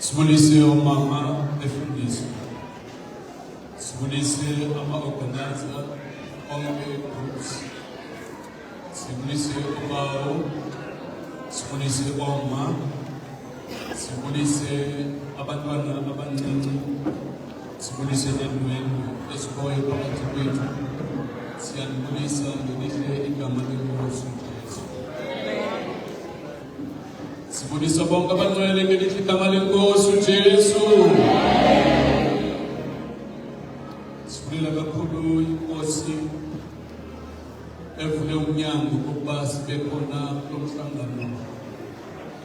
Sibulise omama befundiswa. Sibulise ama-organizer onke groups. Sibulise ubawo. Sibulise oma. Sibulise abantwana abancane. Sibulise nendwendwe esikhoyo phakathi kwethu. Siyanibulisa ngelihle igama lenkosi uJesu. Sibulisa bonke abangcwele ngelihle igama lenkosi uJesu. Sibulela kakhulu inkosi evule umnyango ukuba sibe khona kulo mhlangano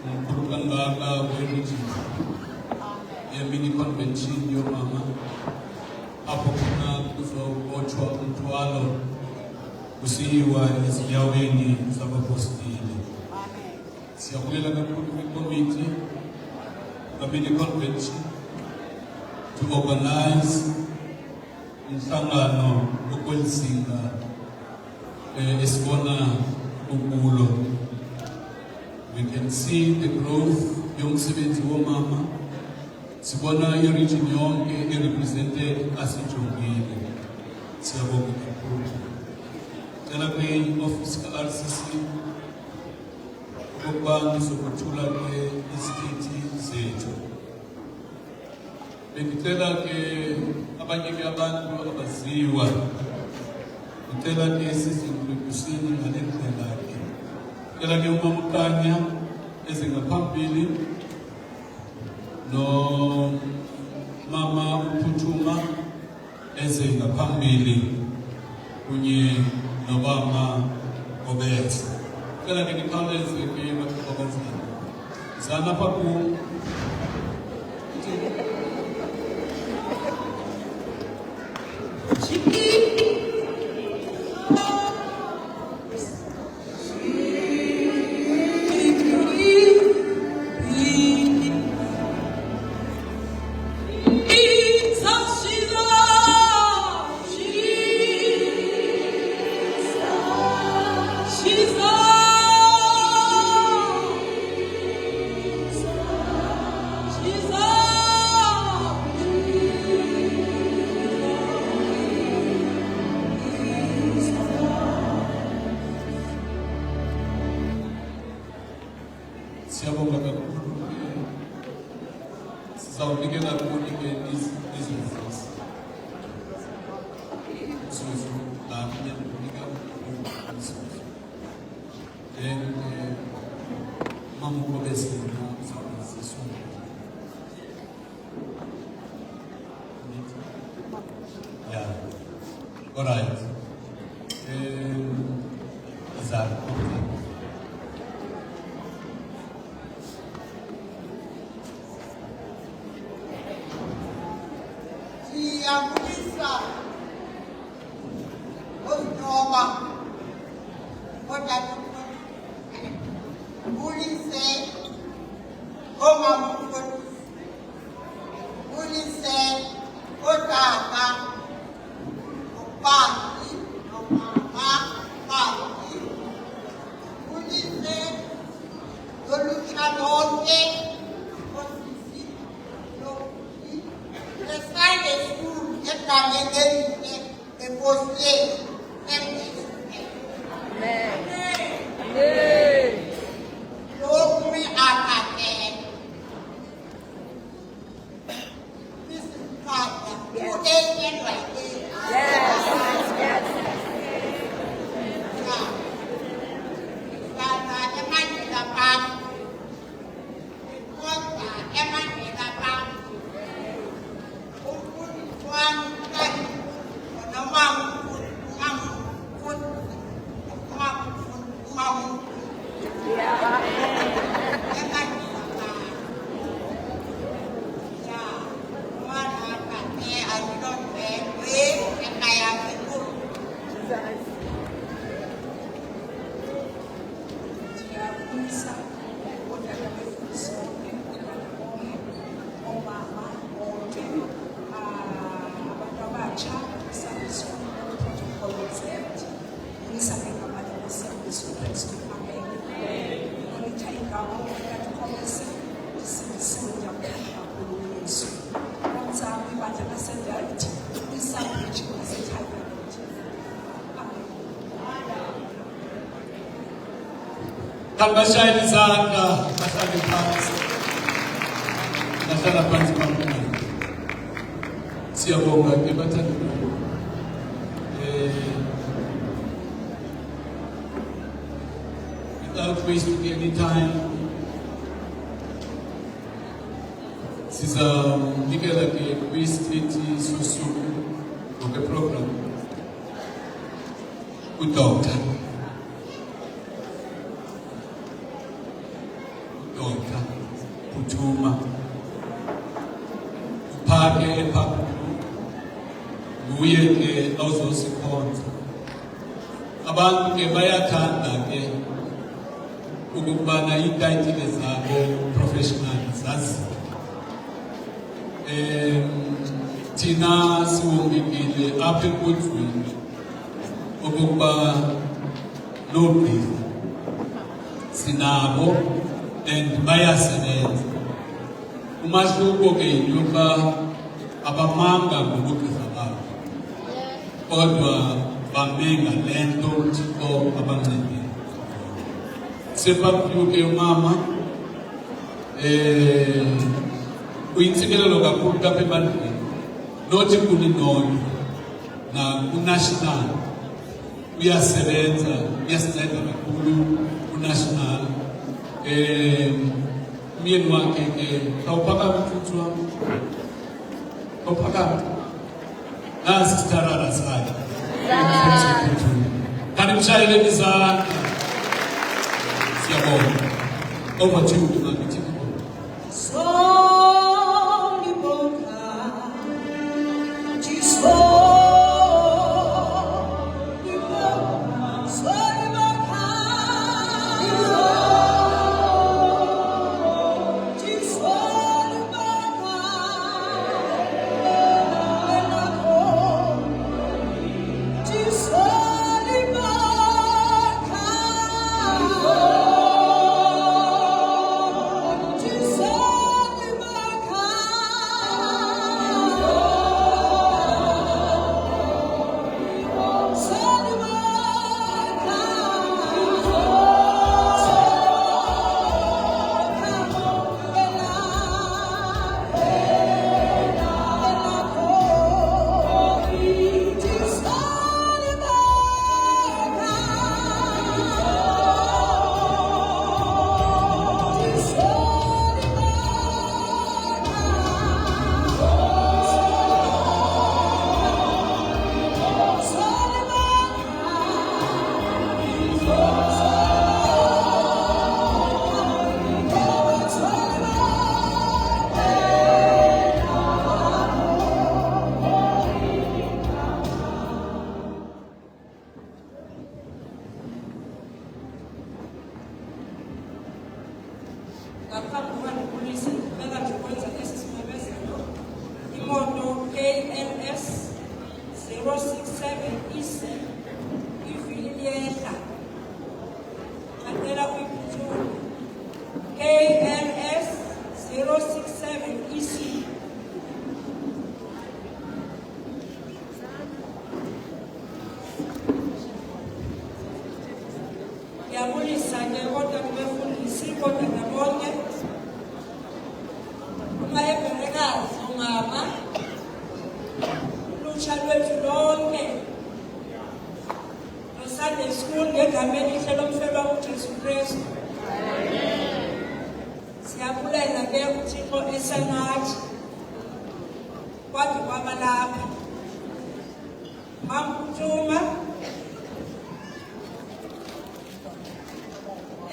omkhulu kangaka weRedeem yemini convention yomama apho khona kuzobotshwa umthwalo kusiyiwa ezinyaweni zabapostile. Siyabulela kakhulu kwikomiti kabini convention to organize umhlangano okwelisinga esibona ukulo. We can see the growth yomsebenzi womama. Sibona i-region yonke i-represented asijongile. Siyabonga kakhulu. Cela kwi-office ka-RCC ukuba ngizokuthula ke izikithi zethu. Bengicela ke abanye abantu abaziwa. Ngicela ke sizinkulungusini ngale ndlela ke. Ngicela ke uMamukanya eze ngaphambili no mama uPhuthuma eze ngaphambili kunye nobaba Obethe. Ngicela ke nikhawuleze ke bakubazana. Zana phaku siyabonga kakhulu. Sizawunikela kuthi ke izimvuzo. Zuzu la kunika izimvuzo. Then mamuko besina uzawuziswa. Yeah. All right. Siyabulisa uNoma kodwa bulise omama bulise otata ubani nomama bani bulise olutsha lonke osisi lokuthi Friday school egangelelile enkosini lokhu akakele this is Father, you ain't right there. Kangashayini izandla, bahlale phansi. Bahlala phansi phambi. Siyabonga ke bathandekayo. Without wasting any time, sizamnikela ke kwisitithi sosuku ngokweprogram uDr. Phuthuma uphake ephakulu nguye ke awuzosikhonza. Abantu ke bayathanda ke ukubana iitayitile zabo professional zazi. Thina siwongekile apha enkonzweni okokuba noogqirha sinabo and bayasebenza. Umahluko ke yinto yokuba abamanga ngobugqirha babo kodwa bamenga le nto uThixo abancedile. Sephambilini ke umama uyintsikelelo kakhulu kapha ebantwini, nothi kuninono na unational uyasebenza, uyasinceda kakhulu unational. Umyeni wakhe ke awuphakama mfuthu wam, awuphakama nasi isitharara sakhe kanti mshayeleni izandla. Siyabonga. Over to you, Mamithi. Imoto KNS 067 EC iviliyehla Mandela uyiphuthuma KNS 067 EC yabulisa ke kodwa kubefundisi kodwa nabonke umayebhekazi umama lutsha lwethu lonke Sunday school ngegama elihle lomfelo uJesu Kristu. Siyabulela ke uThixo esanathi kwathi kwabalapha Mamphuthuma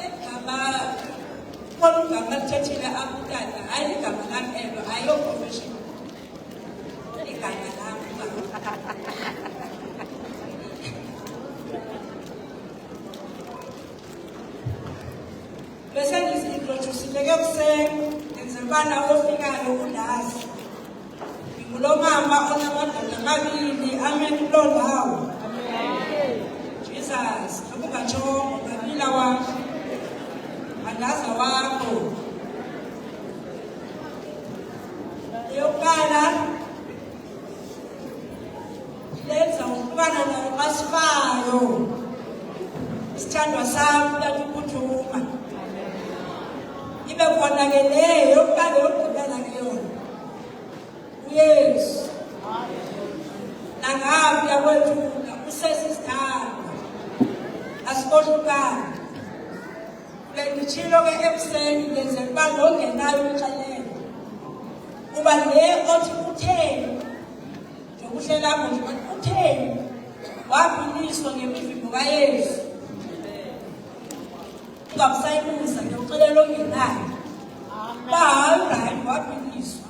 egama kolugama lithethile abutata hayi igama lakelo ayo profession igama lami bese ngisintroducile kusengenzibana ofikayo uNdasi ngulomama onamadoda amabili amenulo lawo Jesus akungajongo ngabila wakho andaza wakho yokala lenza ukubana nayo masifayo isithandwa sami lapho uPhuthuma kube khona ke leyo yokuqala yokugqibela ke yona uYesu nangapha kwethu usesisithanda asikhohlukani bengichilo ke ekuseni ngenzela uba longenayo uxelelo kuba le othi utheni njokuhlela lapho nje bathi utheni waphiliswa ngemivimbo kaYesu ungabusayibuza nje uxelelo ongenayo bahayi waphiliswa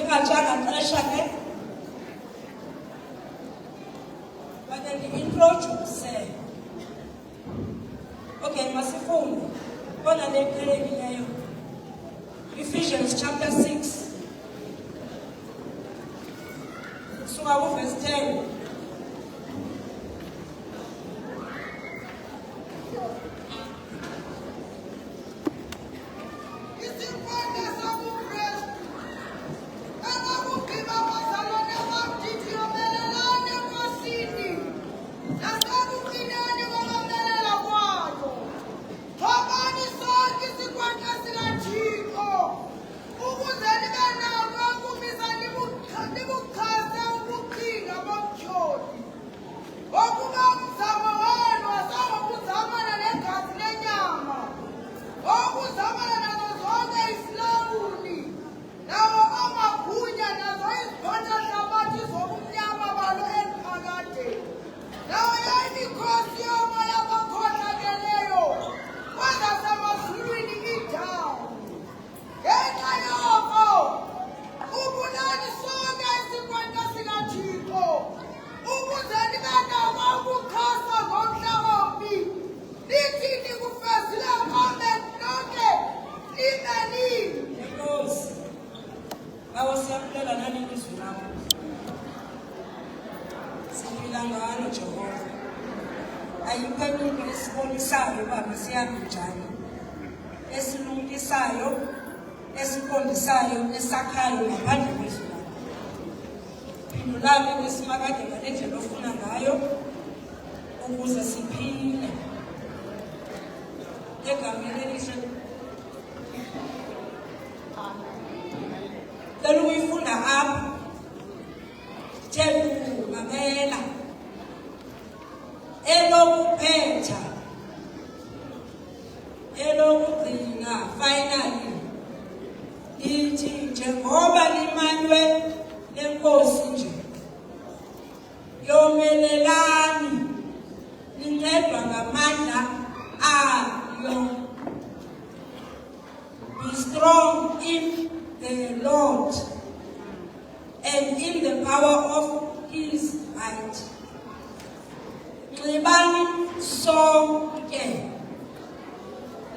ingatshanga xesha ke bade ndi-introduce okay masifunde kona le qhelekileyo Ephesians chapter 6 suka ku-verse 10 esiqondisayo esakhayo ngaphandle kwezulu phendulani kwesimakade ngalendlela ofuna ngayo ukuze siphile egameni elihle lelo uyifunda apha thelu mamela elokuphetha elokugcina finally lithi njengoba limanywe lenkosi nje yomelelani lincedwa ngamandla ayo. Be strong in the Lord and in the power of his might. Nxibani sonke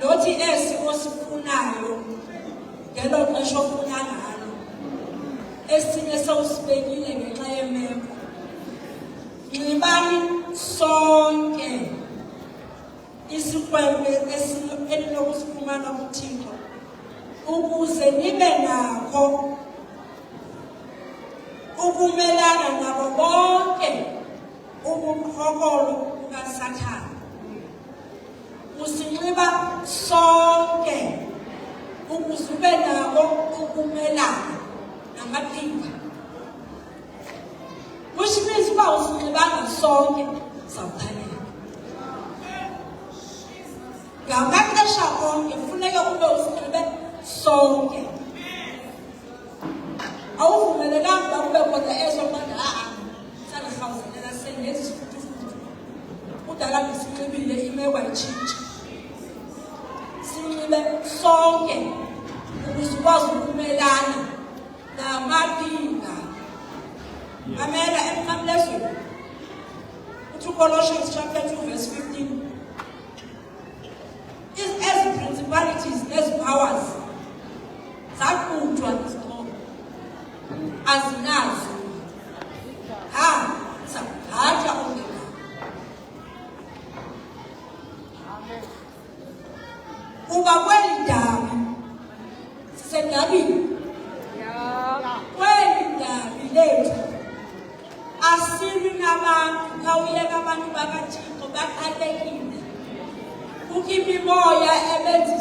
lothi esi osifunayo ngelo xesha ofuna ngalo esinye sewusibekile ngenxa yemeko. Nxibani sonke isikwembe elinokusifumana kuThixo ukuze nibe nakho ukumelana nabo bonke ubuqhopolo bukaSathane. Usinxiba sonke ukuze ube nabo ukumelana namaqhinga. Which means uba usinxibanga sonke sawukhalela. Ngamaxesha onke kufuneka ube usinxibe sonke. Awuvumelekanga uba kube khona ezo manje sanirhawuzelela sengenza isifutufutu. Kudala ndisinxibile imeko ayitshintsha. Sinxibe sonke ukuze ukwazi ukumelana namaqhinga. Amela emnqamlezweni. Uthi Colossians chapter 2 verse 15. As principalities, as powers, zakutwa izixhobo azinazo zahatha ongena. Uba kweli dabi sisendabini kweli dabi lethu asili nabantu khawuyeka abantu bakaThixo baqalekile. Ukho imimoya ebenza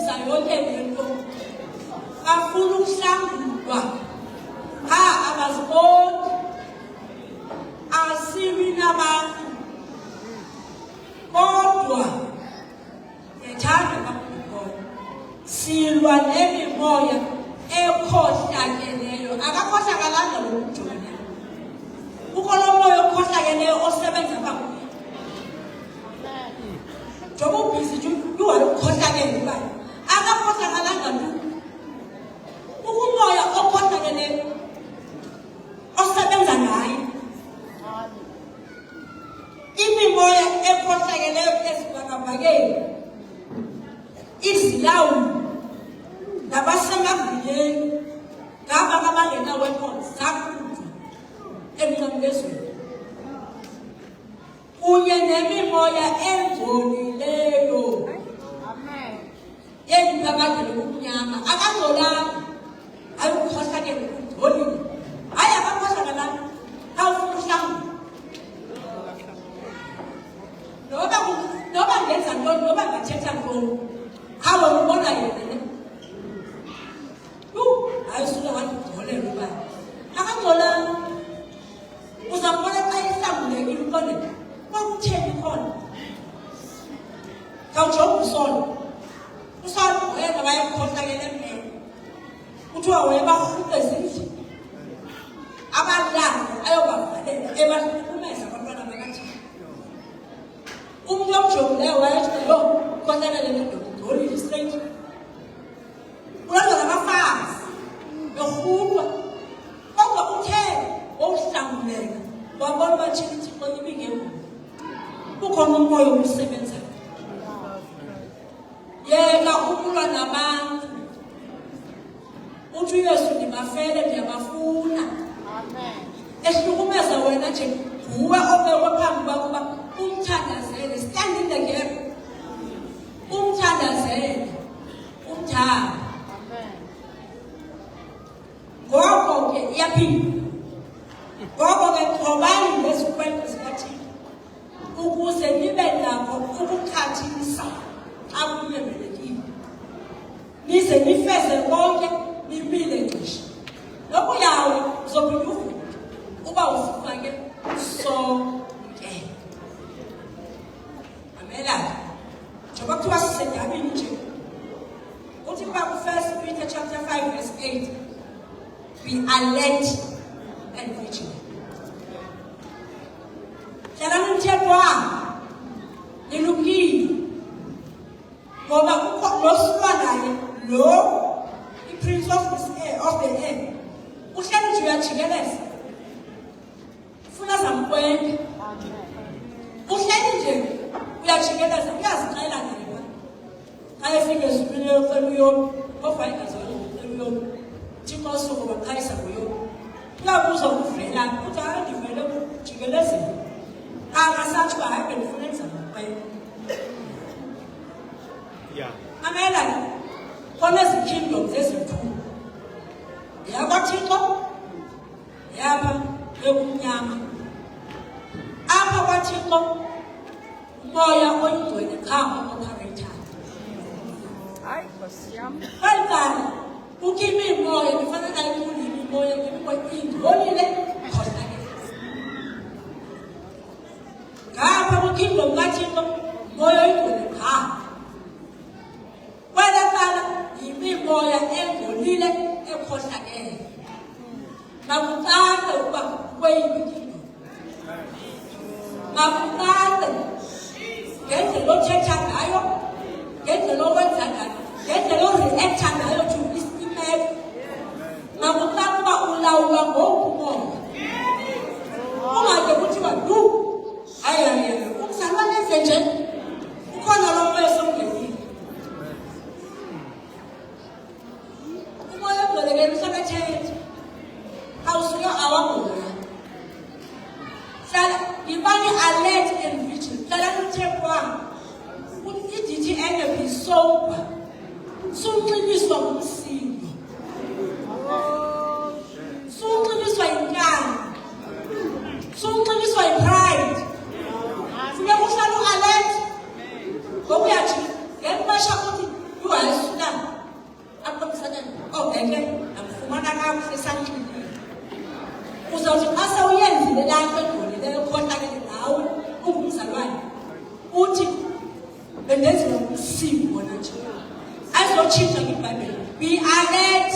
silwa nemimoya ekhohlakeleyo. Akakhohlakalanga lo muntu wena. Kukho lo moya okhohlakeleyo osebenza kakhulu. Njengoba ubhizi nje ukhohlakele ubani. Akakhohlakalanga lo. Kukho umoya okhohlakeleyo osebenza naye. Imimoya ekhohlakeleyo ezibhakabhakeni izilawuli nabasemagunyeni ngaba abangena weapons zakhutshwa emnqamlezweni kunye nemimoya engcolileyo yengiphakade lokumnyama akangcolanga hayi ukukhohlakele ungcolile hayi akakhohlakalanga awufuna uhlamba noba ngenza ntoni noba ngathetha ntoni hawe ubona yena ne hayi suka wathi ugcolele ubani akangcolanga uzambona xa ihlambulekile uqonde kwakutheni khona khawujonga usolo wena wayekhohlakele emnene kuthiwa wayebarhuqe zindlu abalanga ayobavalela ebahlukumeza abantwana bakathini umuntu omjongileyo wayethi lo khohlakele nendoda ugcolile straight ulandwa nabafazi yorhulwa kodwa uthe wawuhlambuleka wabona batshini thixo ibingemvu kukhona umoya obusebenzayo yena ukulwa nabantu uthi uyesu ndibafele ndiyabafuna ehlukumeza wena nje nguwe obekwe phambi kwakho uba umthandazele stand in the gap umthandazele umthanda ngoko ke iyaphinda ngoko ke xhobani ngezikweko zikathixo ukuze nibe nakho ukukhathisa xa kunyemelekile nize nifeze konke nimile ngisho lokhu yawo uzophinda uvuke uba ufake sonke amelana njengoba kuthiwa sisedabini nje uthi kuba ku-1 Peter chapter 5 verse 8 be alert and vigilant. Hlalani umthetho wami nilungile ngoba kukho nosilwa naye lo i-prince of the air uhleli nje uyajikeleza ufuna zamkwenda uhleli nje uyajikeleza uyazixela nina xa efika ezulwini yocela uyomi kodwa ingazali ucela uyomi thixo usuku baqalisa kuyomi uyabuza ukuvela uthi hayi ndivele kujikelezeni akasathi uba hayi bendifuna enza makwena amela khona ezi-kingdoms ezinkulu yakwathixo yapha yokumnyama apha kwathixo umoya oyingcwele qha ophareyithayo hayi nkosi yam kwanjani ukho imimoya ndifana nayibulile imimoya ingcolile khohlakele ngapha kukingdom kathixo umoya oyingcwele qha kwela cala yimimoya engcolile ekhohlakele makuqale ukuba kweyiphi ikingdom makuqale ngendlela othetha ngayo ngendlela owenza ngayo ngendlela oreacta ngayo to imeko makuqale uba ulawulwa ngoku umoya ungade kuthiwa lu hayi umzalwane enze nje ukhona lo moya somngenile umoya ogcwelekele usabethetha awusuke awamoya hlala yibani alert and vigilant hlala umthetho wami idithi enye be sober sunxiliswa ngumsindo sunxiliswa yinkani sunxiliswa yipride funeka uhlala u-alert ngokuyathi ngexesha uthi yuhayesutana aqomisanyana obeke namfumana kakuhle sanxilile uzawuthi xa sewuyenzile laa nto engcolileyo khohlakele nawe ungumzalwane uthi bendenzile ngumsindo wona nje ezotshintsha ngeBhayibheli. Be alert.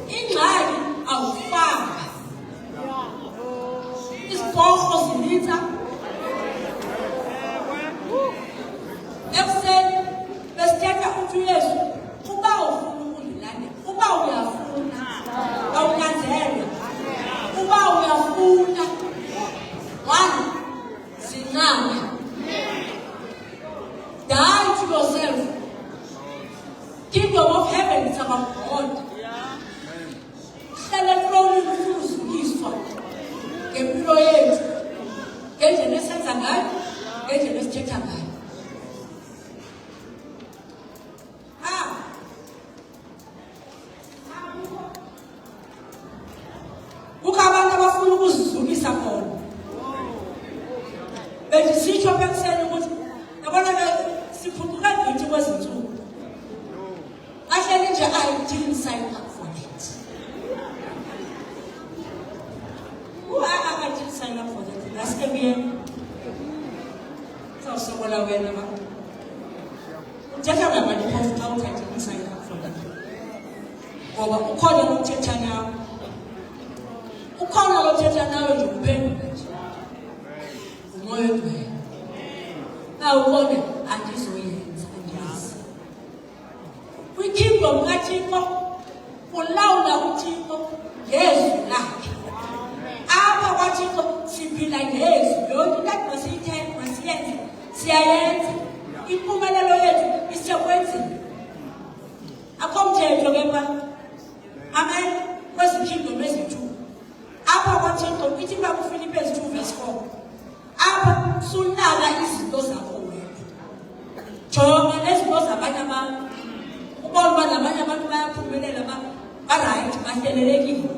Ingxaki awufanga. Isiporho zilitha. Ekuseni besithetha ukuthi uYesu uba ufuna ukundilandela, uba uyafuna, awunyanzelwa. Uba uyafuna, one, zinqame. Die to yourself. Kingdom of heaven is about God. Hlala etrolini ufuna uzukiswa ngempilo yethu, ngendlela esenza ngayo, ngendlela esithetha ngayo. Kukho abantu abafuna ukuzizukisa khona. Bendisitsho apha ekuseni ukuthi yabona siphucuka ngithi kwezinsuku. Ahleli nje I didn't sign up for that. I didn't sign up for that. Ngaske bien. Sawusokola wena ba. Uthetha ngabani phofu xa uthi I didn't sign up for that. Ngoba ukhona ukuthetha nawe. Ukhona lothetha nawe nje uphendula nje. Umoya wethu. Awubone angizoyenza angiyazi. Kwikingdom kaThixo ulawula uThixo ngezwi lakhe. Apha kwaThixo siphila ngezwi. Yonke into masiyithethe masiyenze siyayenza. Impumelelo yethu isekwenzeni. Akho mthetho ke ba. Amen. Kwezikingdom ezintu. Apha kwaThixo ithi ba kuFilippines 2 verse 4. Apha sunaka izinto zakho wena. Jonga nezinto zabanye abantu. Ubona uba nabanye abantu bayaphumelela ba right bahlelelekile.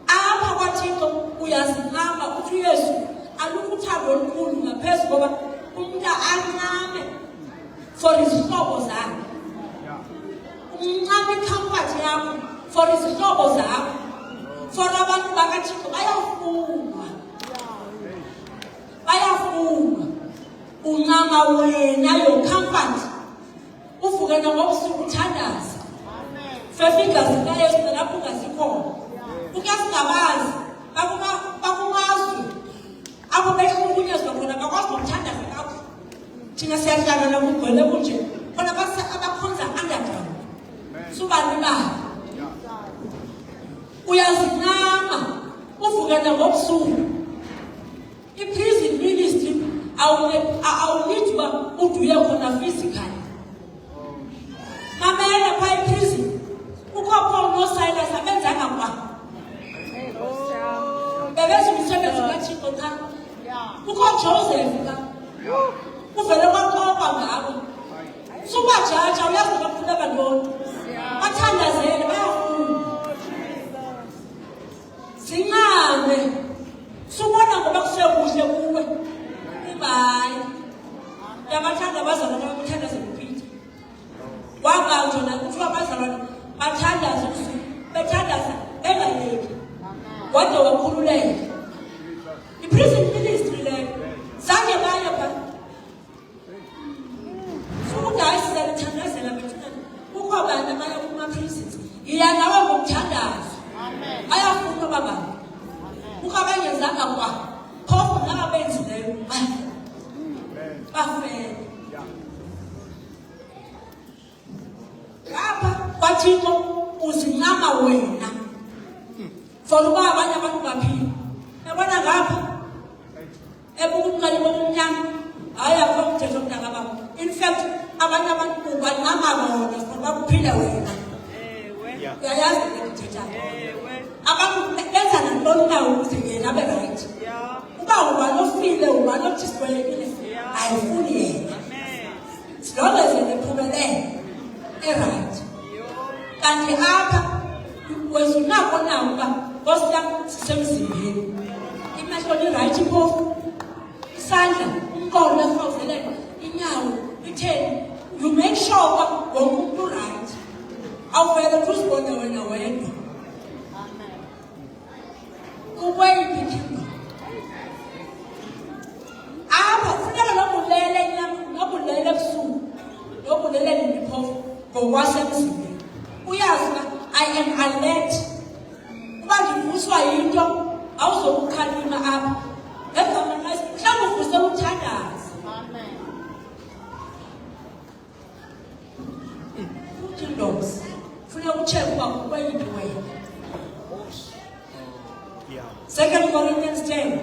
Apha kwaThixo uyazinqaba uthi uYesu alukuthando olukhulu ngaphezulu ngoba umuntu ancame for izihlobo zakhe. Uncame comfort yakho for izihlobo zakho. For abantu bakaThixo bayafuna. Bayafuna. Uncama wena your comfort. Uvuke ngobusuku uthandaza. Fefika zikaYesu lapho ungazikhona. Ukasingabazi bakumazwe. Abo behlukunyezwa khona bakwazi ukuthandaza kakhulu. Thina siyahlala nokugcwele kunje. Khona abakhonza underground. Subani ba. Uyazinama. Uvuke ngobusuku. I-prison ministry awulithi uba uduye khona physically. Mamela phaa i-prison. Kukho Paul noSilas abenzanga kwa. Bebenza umsebenzi kaThixo cha. Kukho Joseph ka. Uvele kwaqoqa ngabo. Subajaja uyazi bafuna abantwana. Bathandazele bayafuna. Zinqame. Subona ngoba kusekuhle kuwe. Bye. Yabathanda abazalwane bakuthandaze kuphinde. Wanga njona kuthiwa abazalwane bathandaze usuku. Bethandaza engayeki. Wade wakhululeka. I-prison ministry leyo. Zange baye pha. Futhi ayisizalithandazela bethuna. Kukho abantu abaya kuma-prisons. Iya nawe ngokuthandaza. Amen. Ayafuna baba. Kukho abangenzanga kwa. Phofu nabenzileyo. Bafele. Lapha kwaThixo uzincama wena. For uba abanye abantu baphila. Yabona ngapha. Ebukumncane bomnyama. Hayi akho mthetho mntaka baba. In fact, abanye abantu bancama bona for bakuphila wena. Uyayazi ukuthetha. Abantu benza nantoni na ukuze yena abe right. Uba ubalofile ubalodiskwelekile ayifuni yena. Silonge ziphumelele. Right. Kanti apha wezinako na uba Nkosi sisemzimbeni. Imehlo ni right phofu. Isandla umqolo efoveleka inyawo itheni. You make sure wonke umuntu right. Awuvele uzibone wena wedwa. Amen. Kukweyiphi kingdom. Apha kufuneka nobulele ebusuku. ngokwasemzini. Uyazi na I am alert. Uba ndivuswa yinto awuzokukhalima apha. Ngegama likaYesu mhlawumbe uvuse umthandazo. Amen. Futhi ndosi funeka utsheke uba kukweyiphi wena. 2 Corinthians 10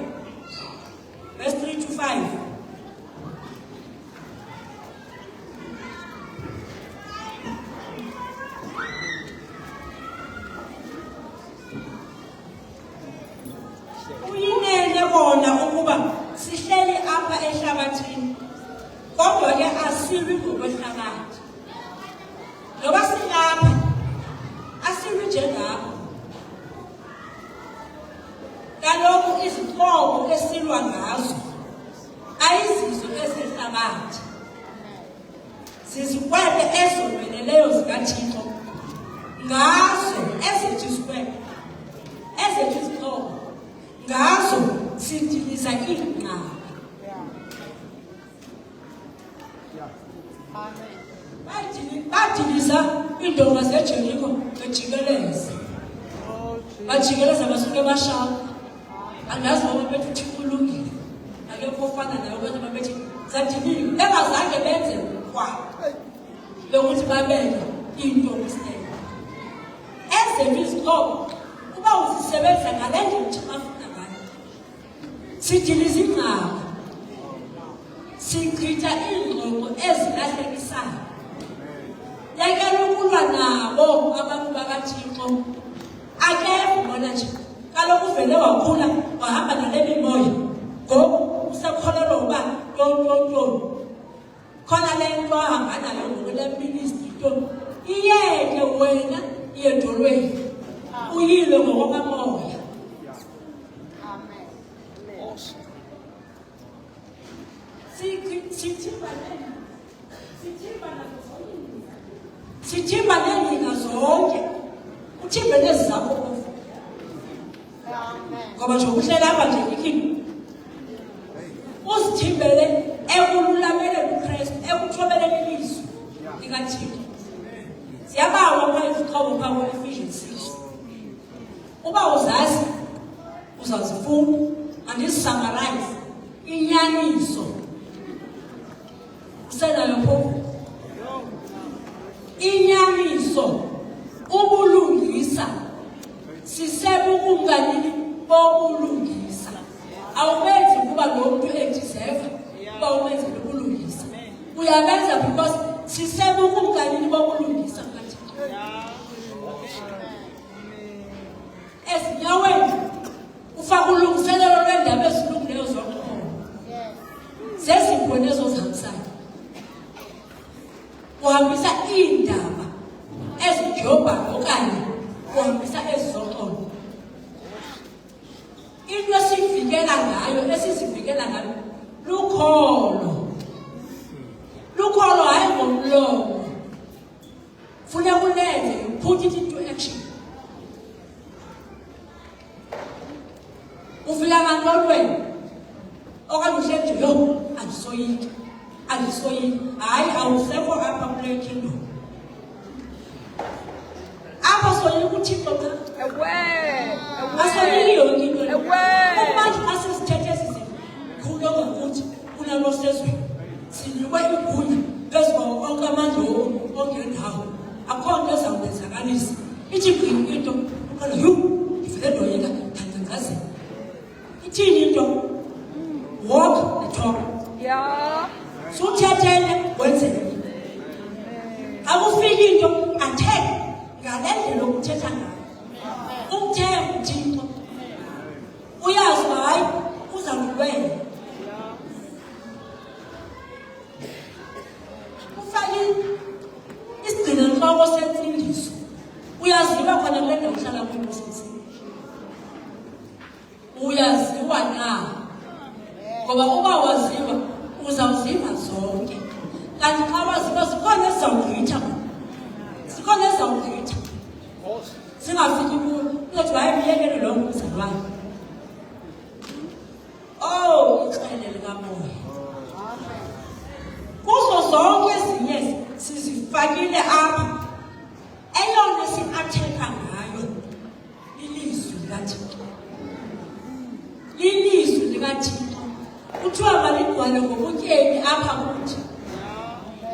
verse 3 to 5. Uyinene bona ukuba sihleli apha ehlabathini kodwa ke asilwi ngokwehlabathi. Loba silapha asilwi njengapha. Kaloku izixhobo esilwa ngazo ayizizo ezehlabathi. Zizikwele ezolweleleyo zikaThixo. Ngazo ezethu isikwele, ezethu izixhobo, ngazo sidiliza iingqaba. Badiliza iindonga zeJerikho bejikeleza. Bajikeleza basuke bashaya. Andazi ngoba bethu Thixo ulungile. Akekho ofana naye ukuthi babethi zadilile. Bengazange benze kwa. Bekuthi babele into mistake. Ezethu izixhobo kuba uzisebenza ngale ndlela uThixo afuna ngayo. Sidiliza ingqaba. Sichitha iingxoxo ezilahlekisayo. Yekela ukulwa nabo abantu bakaThixo. Akekho bona nje. Kaloku uvele wakhula wahamba nale mimoya. Ngoku usekholelwa uba ntoni. Khona le nto ahamba nayo ngokule ministry ntoni. Iyeke wena iyedolweni. Uyilwe ngokokamoya. Amen. Sithimba neenyika zonke. Uthimbe nezi zakho kufa. Amen. Ngoba nje ukuhlela apha nje ikini. Uzithimbele ekululamele uKristu, ekuthobeleni ilizwi likaThixo. Siyabawa kwa izixhobo phambi Ephesians 6. Uba uzazi uzazifuna andisummarize inyaniso. Usenayo phofu. Inyaniso ubulungisa sisebukunganini bobulungisa. Awubenzi kuba lo muntu edeserve kuba umenze ubulungisa. Uyabenza because sisebukunganini bobulungisa kathi. Ezinyaweni ufaka ulungiselelo lwendaba ezilungileyo zokukhona. Zezipho lezo zihambisayo. Uhambisa indaba ezijobha okanye uhambisa ezizoxolo. Into esivikela ngayo lukholo. Lukholo hayi ngomlomo. Funeka ulenze, put it into action. Ufika ngantolweni okanye uhle nje yo andisoyiki. Hayi awusekho apha kule kingdom. Apha soyika uThixo xa. Asoyiki yonke into. Abantu asizithethe ezizinto. Khulu ngokuthi kunalo sezweni. Sinikwe igunya phezu konke amandla ongendawo. Akho nto ezawubenzakalisa. Ithi gqini into ukhala ivele ndoyeka thandangazela. Ithini into? Walk the talk. Yeah. Suthethele wenzele. Akufiki into athe ngale ndlela okuthetha ngayo. Umthembu uThixo. Uyazi hayi uzalulwela. Ufake isigcina inhloko semfundiso. Uyaziwa khona kule ndawo uhlala kuyo sisi. Uyaziwa na. Ngoba uba waziwa uzawuziva zonke. Kanti xa waziwa zikhona ezizawugqitha. Sikhona ezizawugqitha. Singafiki kuyo. Uzothi hayi myekele lo mzalwane. Oh, ixele likamoya. Kuzo zonke ezinye sizifake sixakile apha eyona singathetha ngayo ilizwi likaThixo. Ilizwi likaThixo kuthiwa maligcwale ngobutyebi apha kuthi.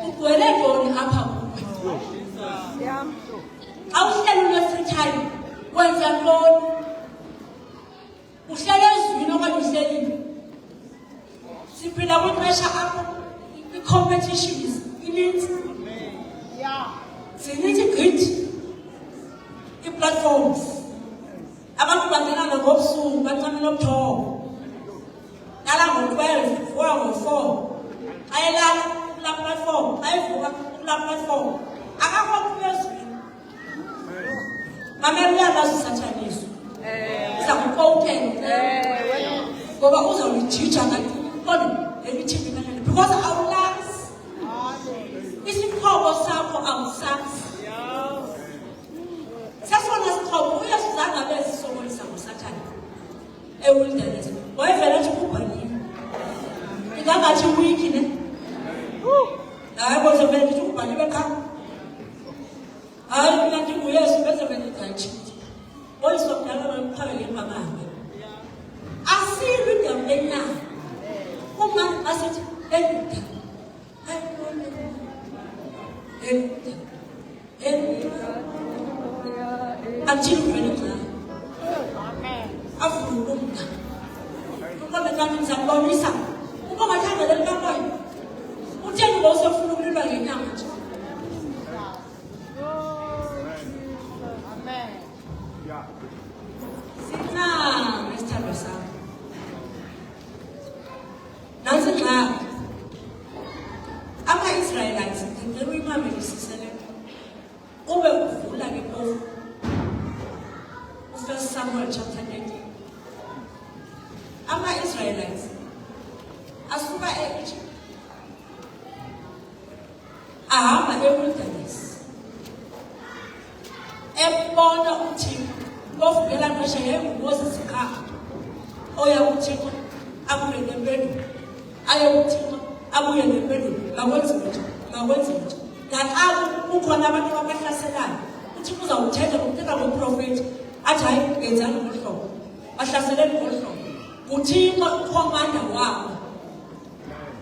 Ugcwele ntoni apha kuwe? Xa uhleli une-free time wenza ntoni? Uhleli ezwini okanye uhlelile? Siphila kwixesha apho i-competitions ininzi. Zininzi gqithi ii-platforms. Abantu bangenana ngobusuku bancame nobuthobo. Qala ngo-12 vuka ngo-4. Xa elala kulaa platform, xa evuka kulaa platform. Akakho mntu ezwini. Mamela uyalazi usathaniso. Uza kukowutela. Ngoba uzawulijija ngantoni elithini kanene. Because awulazi. Isixhobo sakho awusazi. Sesona sixhobo uyesu zange bezisokolisa ngosathane ewilderness. Wayevele athi kubhalile. Ingangathi wiki ne? Hayi kodwa vele ndithi kubhalile ekhaya. Hayi mina ndinguyesu bese vele ndizayitshintsha. Oyiswa kudala bamqhabele emamanga. Asilu indawo lenyanga. Umama asithi elida. Until when it's after ukona kanti ngizakubonisa ukoma thangele likamoya utheni ngosofuna ukulwa ngenyama nje. Amen. Sina nesithando sami nansi nxa ama-Israelites ngicela uyimamelisisele ube uvula ke phofu u-1 Samuel chapter 19. Ama-Israelites asuka e-Egypt ahamba e-wilderness ebona uThixo ngokuvela ngisho ngeMoses qha oya uThixo abuye nempendulo aye uThixo abuye nempendulo ngakwenza nje ngakho kukhona abantu abahlaselayo uThixo uzawuthetha ngokuthetha ngoprofethi athi hayi ngenzani ngohlobo bahlaseleni ngohlobo uThixo ukhomanda wabo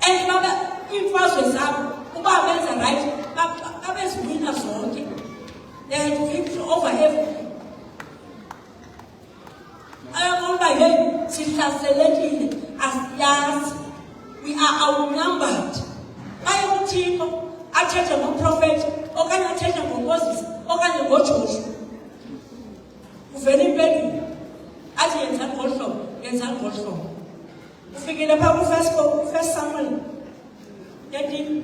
and baba imfazwe zabo uba benza right babeziwina zonke. They had victory over everything. Ayabona hey sihlaselekile asiyazi, we are outnumbered. Baye uThixo athethe ngoprofethi okanye athethe ngoMoses okanye ngoJoshua uvela impendulo athi yenzani ngohlobo. Ufikile phaa ku-1 Samuel 13.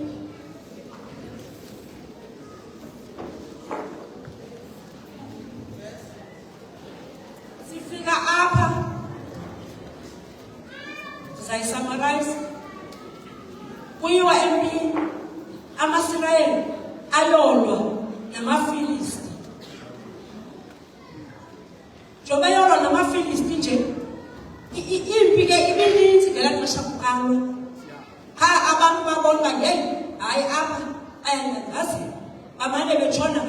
Sifika apha sizayisummarize. Kuyiwa empini ama-Israyeli ayolwa namafilisti. Njengoba yolwa namafilisti nje impi ke ibininzi ngelaa xesha kuqalwa. Abantu babona uba hayi apha ayangazi bamane betshona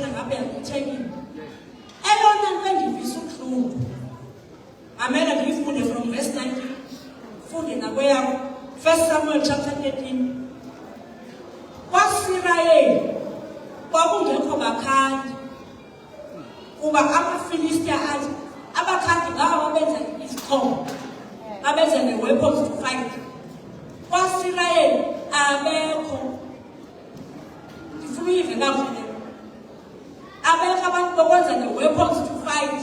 ngapha yakuthekile. Eyona nto endivisa ubuhlungu mamela ndiyifunde from verse 19 funde nakweyabo 1 Samuel chapter 13. KwaSirayeli kwakungekho bakhandi kuba amaFilistiya athi abakhandi ngabo babenza izixhobo babenza ne-weapons to fight. KwaSirayeli abekho. Ndifuna uyive kakuhle. Abekho abantu bokwenza ne-weapons to fight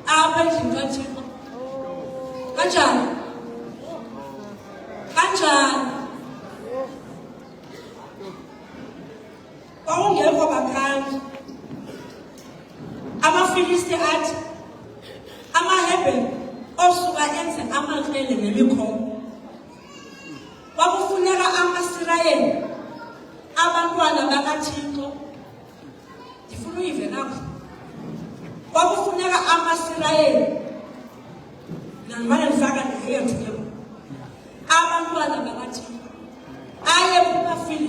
apha endlini kaThixo. Kanjani? Kwakungekho bakhandi. AmaFilisti athi amaHebheru osuka enze amakrele nemikhomo. Kwakufuneka amaSirayeli abantwana bakaThixo. Ndifuna uyive kakuhle. Kwakufuneka amaSirayeli namane ndifaka neyethu abantwana bakaThixo aye kumaFilisti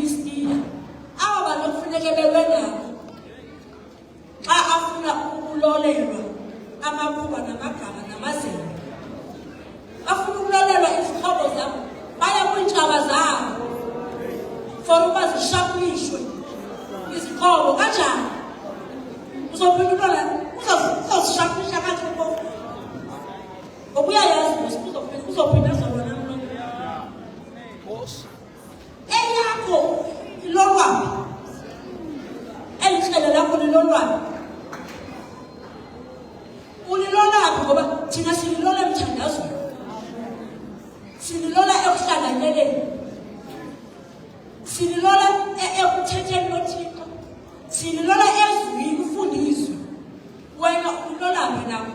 ukuba zishaphishwe iziqobo kanjani uzophinda ulona uzosishapisha kahle phofu ngokuyayazi uzophinda azobona eyakho ilolwabi elihlelo lakho lilolwabi ulilolaphi ngoba thina sililola emthandazweni sililola ekuhlanganyeleni sililola ekuthetheni nothixo sililola ezwini ufundiswe wena ulilolaphi nawe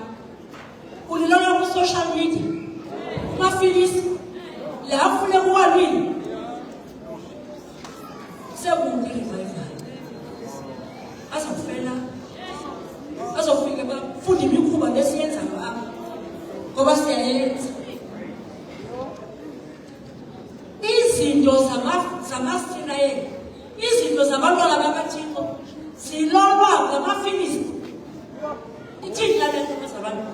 ulilola ku-social media kumafilisi la afune kuwalwini sekunke revival azofela azofika bafunda imikhuba lesiyenzayo apha ngoba siyayenza izinto zamaSirayeli izinto zabantwana bakaThixo zilolwa ngamafilisi ithini lale nto zabantu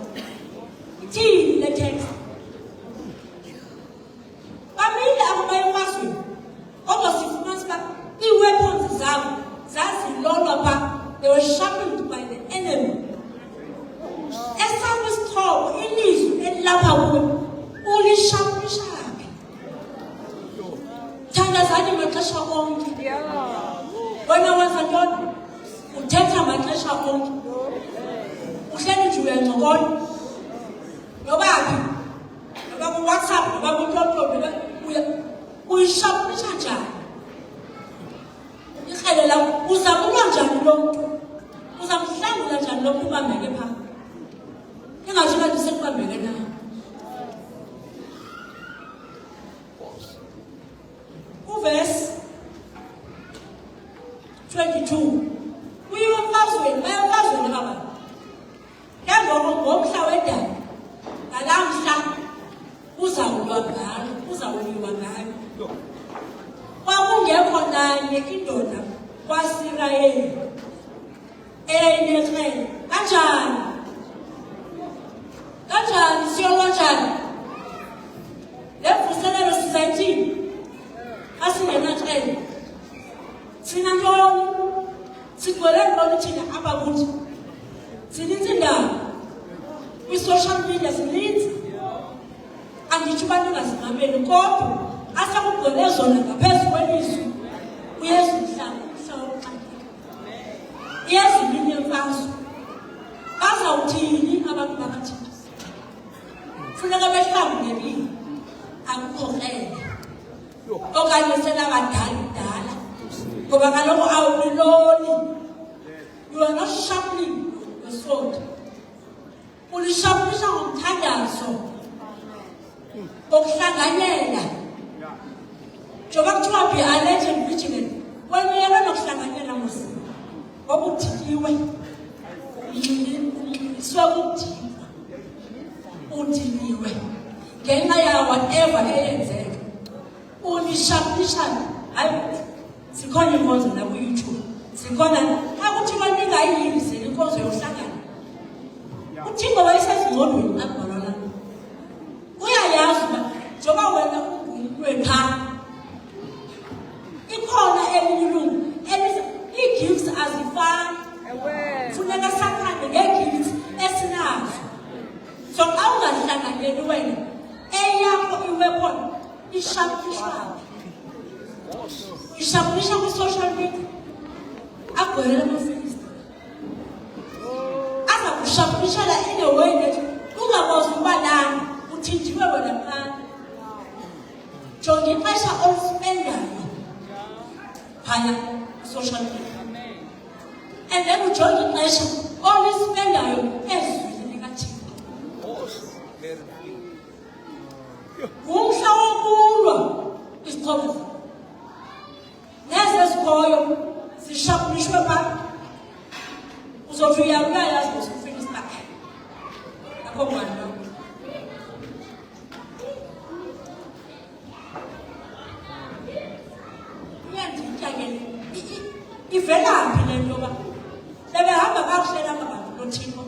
ithini le text bamile abantu emazweni kodwa sifumanisa uba ii-weapons zabo zazilolwa pha they were sharpened by the enemy esam isixhobo ilizwi elilapha kuwe ulishapisha phi thandazani maxesha onke wena wenza ntoni uthetha maxesha onke uhleli nje uyancokola noba phi noba kuWhatsApp noba kuTikTok uyishapisha njani ikhalela uzamulwa njani lo muntu uzamhlangula njani lo muntu ubambeke pha ingathi kanti sekubambeke na uverse 22 kuyiwa emazweni bayemazweni aba ngomhla wedala ngalamhla uzawuliwa ngayo kwakungekho nanye indoda kwaSirayeli eyayinekrele kanjani siyolwa njani le vuselelo sizayithini asingenakrele thina ntoni sigcwele ntoni thina apha kuthi zininzi ndaba kwi-social media zininzi anditsho ubantu ungazimameli kodwa asakugcwele zona ngaphezu kwelizwi uyezu mhlaba wokuxakeka iyeza imini yemfazwe bazawuthini abantu bakaThixo funeka behlangulelile akukho krele okanye selabadala ngoba kaloku awuliloli you are not sharpening your sword ulishapisha ngomthandazo okuhlanganyela njengoba kuthiwa be alert and vigilant kwanyela nokuhlanganyela muzima ngoba udiliwe udiliwe ngenxa ya whatever eyenzeka ulishapisha hayi zikhona iinkonzo naku-YouTube zikhona xa kuthiwa ningayiyizeli inkonzo yohlangana uthixo wayesezingqondweni akubhalwana uyayazi uba njengoba wena ungumntwepha ikhona elinye ilungu ii-gifts azifani funeka sakhande ngee-gifts esinazo so xa ungahlanganyeli wena eyakho iweapon ishapisha kwi-social media agwelela amafilisti aza kushapishela in a way that ungakwazi ukuba lana uthinjiwe wena phana jonga ixesha olispendayo phana social media and then ujonge ixesha olispendayo ezwini likaThixo ngumhla wokulwa isixhobo nezi ezikhoyo zishapulishwe phaa uzothi uyayazi ngosufilista akho mani lo iyanditya ke ivelaphi le nto yoba bebehamba kakuhlela abantu noThixo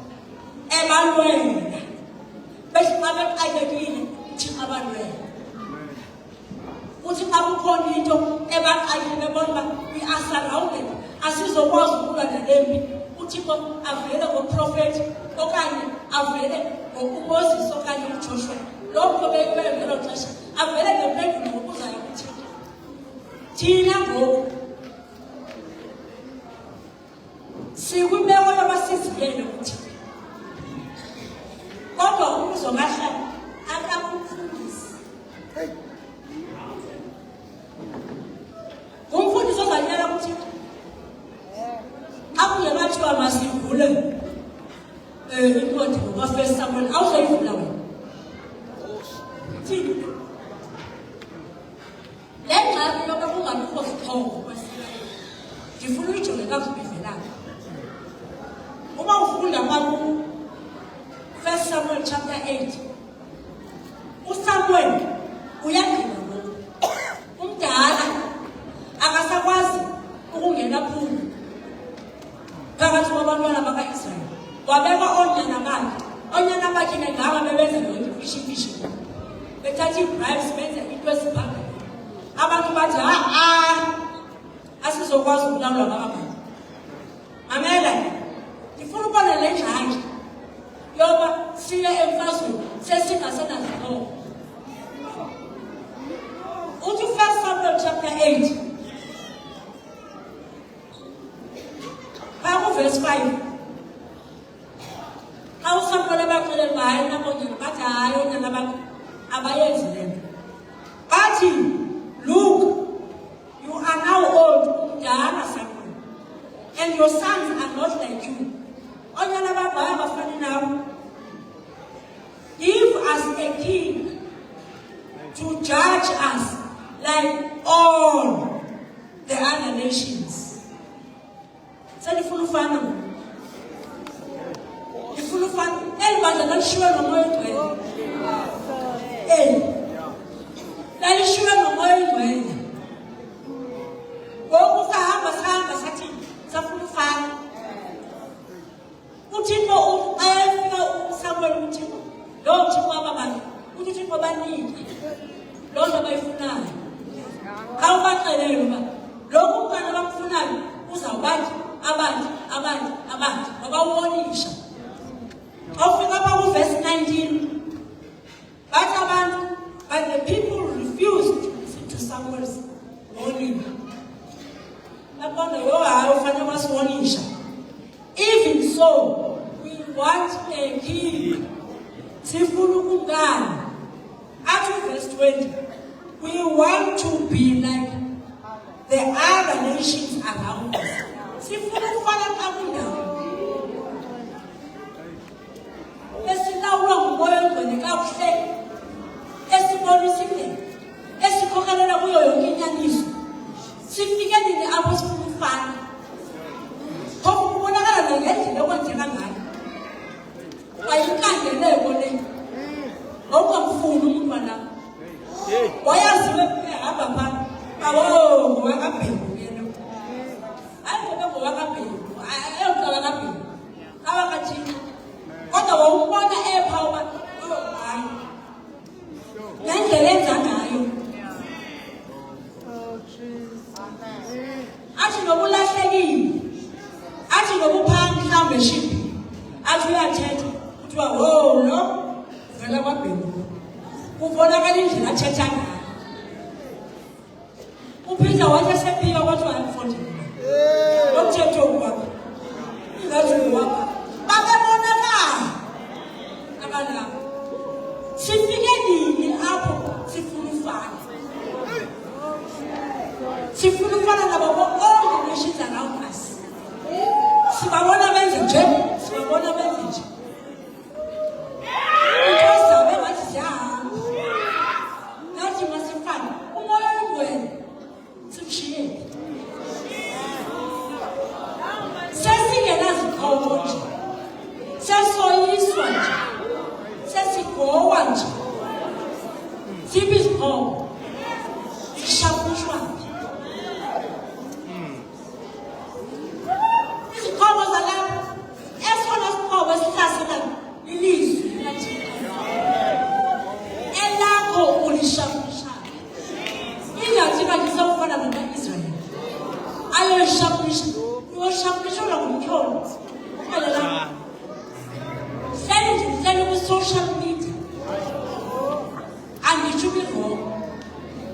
ebalwela bethi xa bexakekile uThixo abalwela ukuthi xa kukhona into ebaqalile bebona uba we are surrounded, asizokwazi ukulwa nalempi, uThixo avele ngoprofethi okanye avele ngokuMoses okanye uJoshua. Lokho ngelo xesha avele ngempendulo ngokuzayo kuThixo. Thina ngoku sikwimeko yabasiziyele kuThixo, kodwa umbuzo kahlala akakufundisi. Umfundisi ozanyela kuThixo akuye bathiwa masivule incwadi ngoka-1 Samuel, awuzayivula wena. Thini le ngxaki yoba kungabikho sixhobo kwesiLayeli ndifuna uyijonge kakubi ivelaphi. Uma ufunda kwaku-1 Samuel chapter 8, uSamuel uyagqiba ngoku, umdala akasakwazi ukungena phuma phakathi kwabantwana baka-Israyeli. Wabeka oonyana bakhe, oonyana bakhe ngengaba bebenza ngefishi, bethatha ii-bribes benza into ezibhangela. Abantu bathi asizokwazi ukulawulwa ngabantu. Mamela, ndifuna ubona le ngxaki yoba siye emfazweni sesingasenazixhobo. Uthi 1 Samuel chapter 8 verse 5. Xa uSamuel ebaxelela uba hayi nabonyana, bathi hayi oonyana bakho abayenzi le nto. Bathi, look, you are now old, umdala Samuel, and your sons are not like you. Oonyana bakho hayi abafani nawe. Give us a king to judge us like all the other nations. Selifuna ufana. Ifuna ufana. Elibandla lalishiwe nomoya ogcwele. Lalishiwe nomoya ogcwele. Ngoku sahamba sathi safuna ufana. uThixo ayefika uSamuel uThixo. Lo Thixo wababantu. uThixo banike. Lo nto abayifunayo. Awubaxelele uba lokhu mntwana abakufunayo uzawubathi abantu abawuwonisha. Awufika pha ku-verse 19, bathi abantu, but the people refused to listen to Samuel's warning. Baqonda hayi ufanele wasiwonisha. Even so, we want a king. Sifuna ukumkani. Athi verse 20, we want to be like the other nations around us. Sifuna ukufana kakundawo. Esilawulwa ngumoya ogcwele kakuhle, esibonisile, esikhokelela kuyo yonke inyaniso. Sifike nini apho sifuna ufana. Phofu kubonakala nangendlela okwenzeka ngayo. Wayinkangeleko le. Awukamfuni umntwana. Wayaziwe ehamba phaa. Awo, ngowakabhelu yena. Hayi ngoba ngowakabhelu. Ayonqala kabhelu. Awakathina. Kodwa wawubona epha uba hayi. Ngendlela enza ngayo. Athi nokulahlekile. Athi nokuphanga mhlawumbe shiphi. Athi uyathetha. Kuthiwa lo vela kwabhelu. Kubonakala indlela athetha ngayo. Uphila wathi esepika kwathiwa yakufundile. Lomthetho ukwakho. Ingathi uwakho. Babebonakala. Abanabo. Sifike nini apho sifuna ufana. Sifuna ufana nabo all the nations around us. Sibabona benze nje. Sibabona benze nje. Uthasa bebathi siyahamba. Nathi masifana. Umoya ogcwele. Simshiyele. Sesingenazixhobo nje. Sesoyiswa nje. Sesigowa nje. Ziphi izixhobo? Zishapushwa nje. Izixhobo zalapha. Esona sixhobo esihlasela ilizwi likaThixo. Elakho ulishapusha. uyoshapishelwa ngumtyholo uxelela hleli kwi-social media anditsho ubirong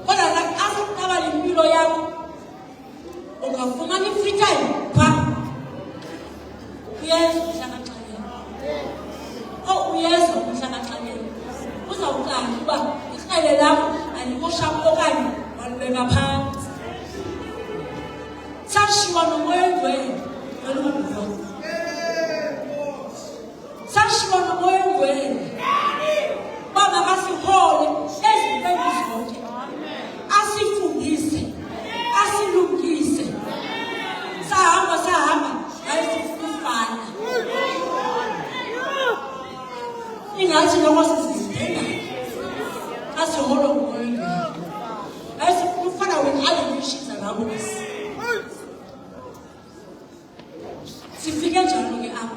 kodwa xa kuqaba impilo yakho ungafumana i-free time phaa uyeza umhlakaxakeni uyeza umhlakaxakeni uzawuqala uba ikrele lakho alikoshapu okanye walibeka phantsi sashiywa nomoya oyingcwele nolungulo sashiywa nomoya oyingcwele uba makasihole ezintweni zonke asifundise asilungise sahamba ayisifufana ingathi noko sizidinga asiholo ngumoya oyingcwele ayisifufana wena alenishiza ngabo sifike njalo ke apha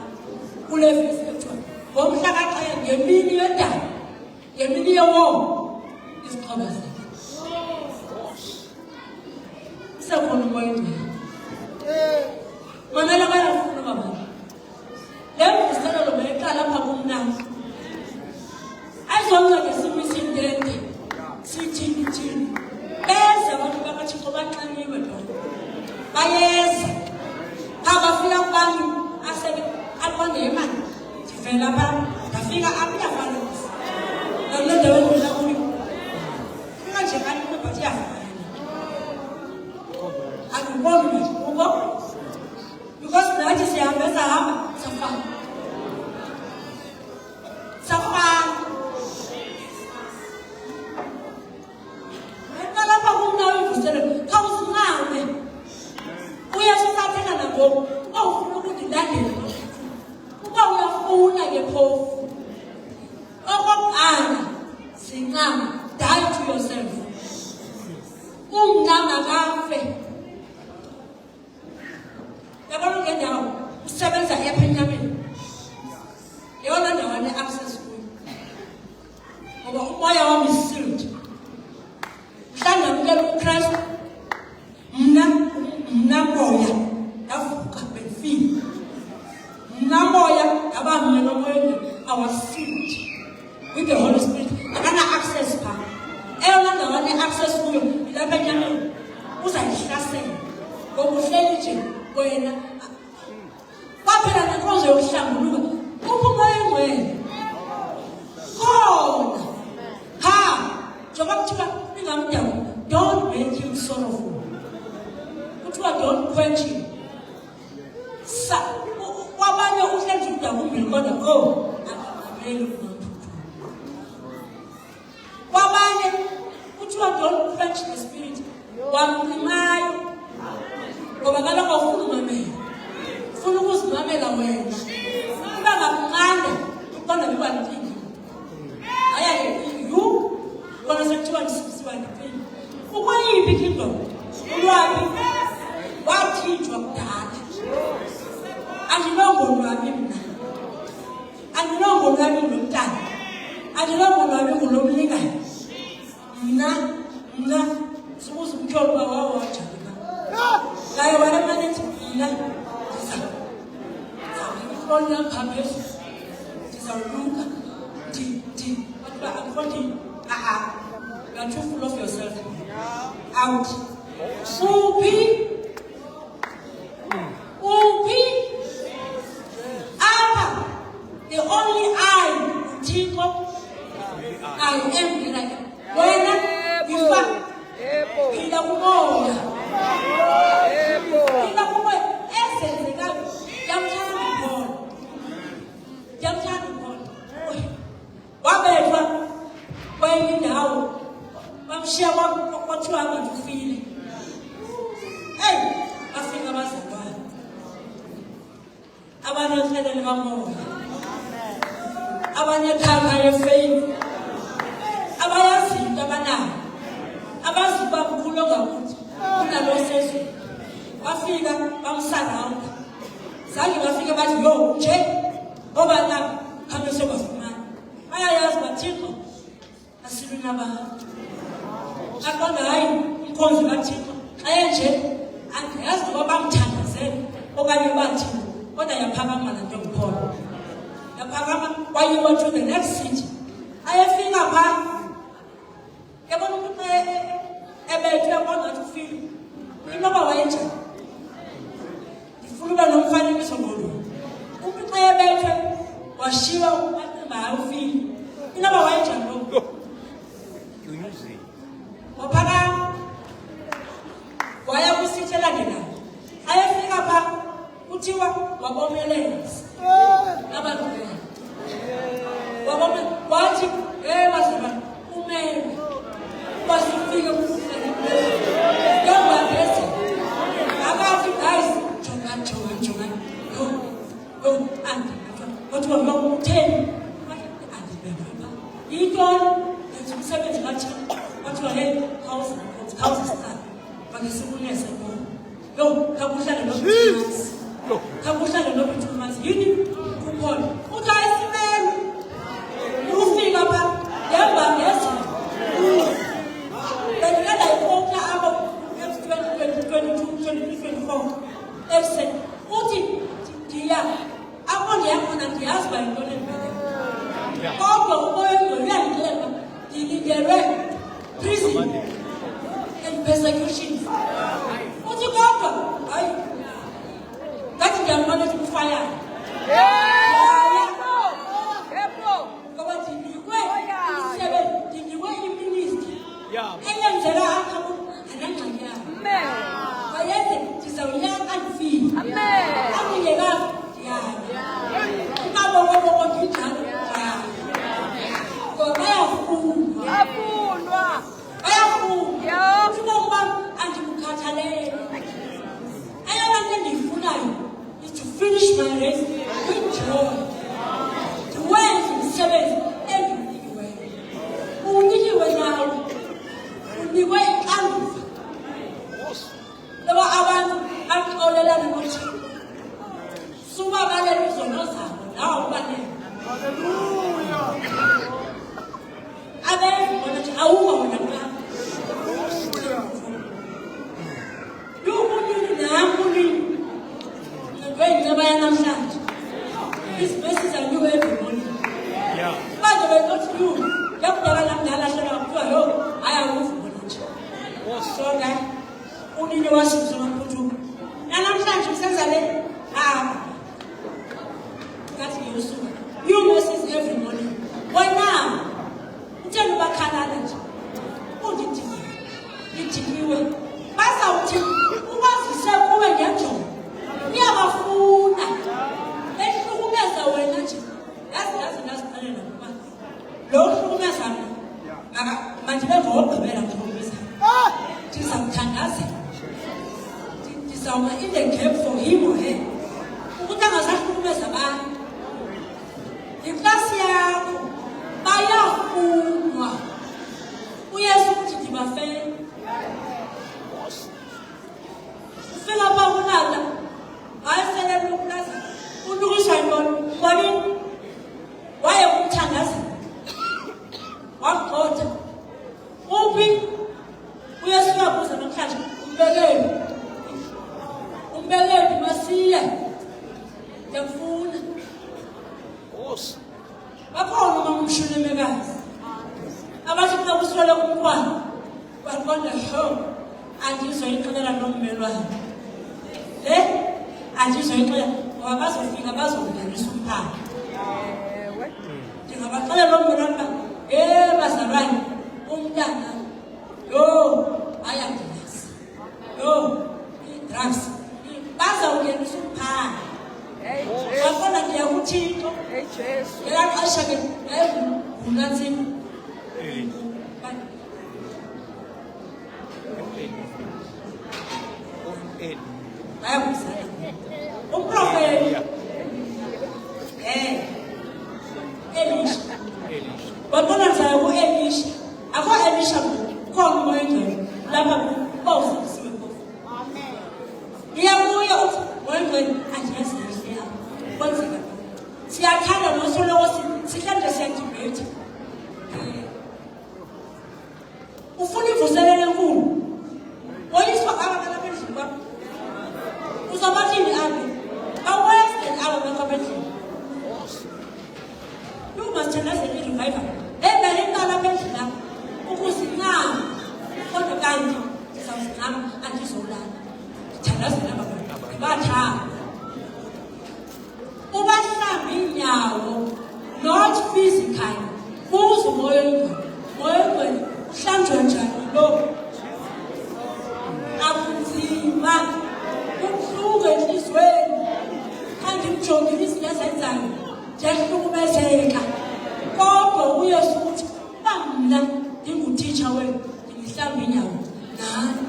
kule vesi ekuthiwa ngomhlakaxaka ngemini yodaba ngemini yewomo izixhobo zethu isekhona umoya oyingcwele mamela bayafuna babantu le mvuselelo mayiqala apha kumnandi ayizonceda simise intente sithini beze abantu bakathixo banxaniwe loo bayeza abafika kubantu aqonde imali ndivela pha ndafika apha iyafana nale ndawo endivela kuyo fika nje kanti but iyafana andiboni mehluko because nathi sihamba safana eqalapha kumnayo ivuselelo khawusinqame uyasathena nangoku uba ufuna ukundilandela uba uyafuna ke phofu okokuqala zinqama die to yourself umna makafe yabona ngendawo usebenza apha enyameni yeyona ndawo ne-access kuyo ngoba umoya wami is-sealed mhlawumbi ndamkela ukristu mna moya ndavuka bendifile mna moya ndaba mna nomoya I was sealed with the Holy Spirit akana-access phaa eyona ndawo ne-access kuyo ilapha enyameni uzayihlasela ngoba uhleli nje wena kwaphela nenkonzo yokuhlambuluka uphi umoya oyingcwele khona njengoba kuthiwa ingamdawu don't make him sorrowful kuthiwa don't quench him kwabanye uhlenze umdawu umbili kodwa akamameli umaphupho kwabanye kuthiwa don't quench the spirit wamlimayo ngoba kaloku awufuna umamela ufuna ukuzimamela wena uba ngamnqanda uqonda biba ntini ayaye yu kona sekuthiwa ndisisiwa ndipini ukweyiphi kingdom ulwabi wathijwa kudala andinongonwabi mna andinongonwabi ngulomntana andinongonwabi ngulomlingane mna sibuza umtyholo uba wawawajalika naye wanemanithi mna ndizawuikroni yaphambezu ndizawuluka but akhondi you are too full of yourself out uphi apha the only uthixo I am like wena phila kumoya ezenzekayo yamthanda ukhona wabethwa kwenye indawo bamshiya kwathiwa angandifile bafika abazalwane abanehlelo likamoya abanekhanga yefeyithi abayazi into abanayo abazi uba mkhulu ongakuthi kunalo sezweni bafika bamsarawunda zange bafike bathi yo nje ngoba nabo khambe sobafumana bayayazi bathixo asilwi nabantu aqonda hayi umkhonzi kathixo xa enje andiyazi ngoba okanye bathi kodwa yaphakama la nto ngiphola yaphakama wayiwa to the next city ayefika pha yabona umuntu ebethwe kwangathi ufile inoba wayenjani ndifuna uba nomfanekiso ngolunye umuntu xa ebethwe washiwa uba ufile inoba wayenjani lo waphakama waya kwisithi elandelayo ayefika pha kuthiwa wabomeleza abantu wabome wathi bazalwane kumele basifike kufuna yomba bese akathi guys jonga yo andi wathi utheni andi beba yintoni lethi umsebenzi kathi wathi wale house star bakisikuleza yo kabuhlala nobuthumasi kabuhlala nobuthumasi yini kukhona uthi ayisimele ufika pha yemba ngeze bendilanda ikhokha abo 2022-2024 ese uthi ndiya apho ndiyakhona ndiyazi uba yintoni endibele kodwa uboyengwe uyandixelela ndilindelwe prison and persecution uthi kodwa hayi ngathi ndiyambona ethi kufaya ngoba ndinikwe imisebenzi ndinikwe iministry eyenzela akho anangxaki yabo bayeze ndizawuyaka andifile andingekazi ndiyaya ukabokoboko ndinjalo ndiyaya ngoba bayafunwa ubomi bam andibukhathalele eyona nto endiyifunayo is to finish my race with joy ndiwenze umsebenzi endinikiweyo unikiwe nawe unikwe ixanduva loba abantu baxolelane nothixo subabalela izono zabo nawe ubalele abevona nje awuba wona xa namhlanje these verses are new every morning manje not new yakudala namdala hlela kuthiwa yo ayawuvuna nje sonke unini wasizo ngaphuthuma namhlanje usenza le ngathi ngiyosuka new verses every morning wena utheni bakhalala nje undidikiwe bazawuthi ubazise kube ngenjongo uyabafuna ehlukumeza wena nje yazi ndazixelela ukuba lo hlukumeza mina mandibe ngogqibela ngihlukumeza ndizamthandazela ndizawuma in the gap for him or her ukuthi angazahlukumeza abantu iklasi yakho bayafunwa uyesu ukuthi ndibafele ufika pha kunala hayi lokunaza ulukiswa yintoni kwabini waye kumthandaza wagxotha uphi uyasuka kuze namhlanje umbekeli masiya ndiyamfuna bakhona umamumshulemekazi abathi xa kuswele umntwana baqonda home andizoyixelela nommelwane andizoyixelela ngoba bazofika bazongenisa umphanga ndingabaxelela nommelwane uba bazalwane umntana yo ayandilasa yo ii-drugs bazawungenisa umphanga baqonda ndiyakuthixo elaa xesha ke yayingulwantsini umprofeti Elisha baqonda njani ku-Elisha akho Elisha khona umoya engcwele lapha bawufundisiwe phofu ngiyabuya uthi moya engcwele andiyazi kahle yabo kwenzeka siyathanda nosoloko sihlanje siyadibetha ufuna ivuselelo enkulu oyiswa abakalapha endlini kwakho uzabathini abe bawestern aba bakabendlela. You must tell us a revival. Ebelinqala bendlela ukuzinqama kodwa kanti sizawuzinqama andizolala. Thandazela abantu bathanda. Ubahlamba inyawo not physically. Kuzo moyeni uhlanjwa njani lo? Akunzima. Kubuhlungu enhliziyweni. Kanti mjongile izinto ezenzayo. Ndiyahlukumezeka. Kodwa uyesu uthi mina ndingutitsha wenu ndingihlamba inyawo nani.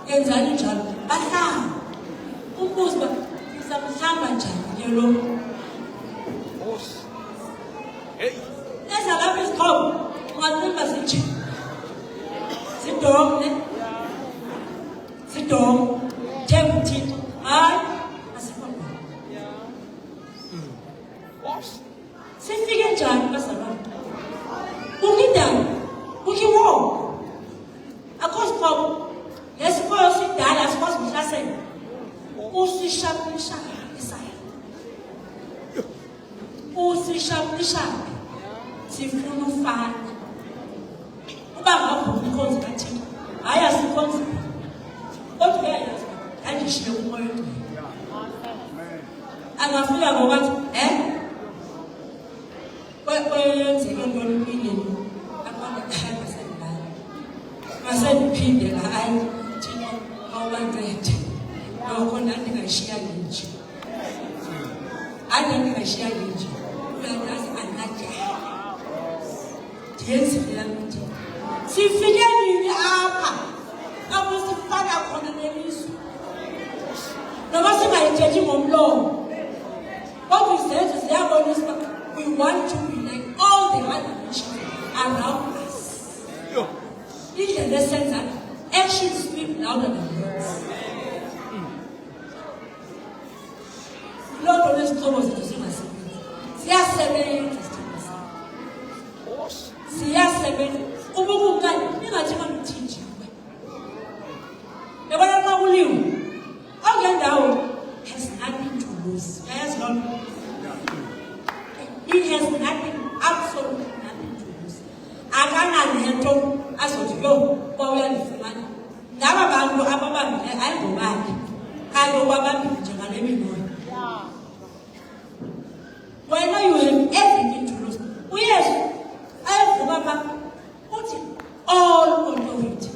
Yenzani njalo? Bahlamba. Umbuzo uba ndizamhlamba njani ke lo? Ezalapha izixhobo ungacinga zinje. Zidonge. Thenga uthixo. Hayi, asikho khona. Sifike njani bazalwane? Ukindalo, ukiwo. Akho sixhobo. Lesikhoyo sidala asikwazi ukuhlasela. Usishapulisha isaya. Usishapulisha. Sifuna ufana. Uba ngapho inkonzo kaThixo. Hayi asikhonzi. Kodwa uyayazi andishiye umoya ongcwele. Angafika ngokuthi kwenzeke ntoni empilweni abantu abasendayo. Masendiphinde la ayi Thixo awubancede. Lokho ndandingashiya nje. Andingashiya nje. Uyayazi anajaya. Yenzile lamuthi. Sifike nini apha? Abusifaka khona nelizwe. Noma singayithethi ngomlomo. Kodwa izenzo ziyabonisa we want to be like all the other nations around us. Indlela esenza actions speak louder than words. Lord lesixhobo zethu singasebenzi. Siyasebenza. Siyasebenza. Ubukukani ningathi ngamthinji. Yabona xa kuliwe. Ongendawo has nothing to lose. Yes, Lord. He has nothing, absolutely nothing to lose. Akanalento azothi yo kwawuyalifumana. Laba bantu ababambile ayingobani. Kalo wabambile njengale minoyo. Wena you have everything to lose. Uyesu ayevuma uthi all authority.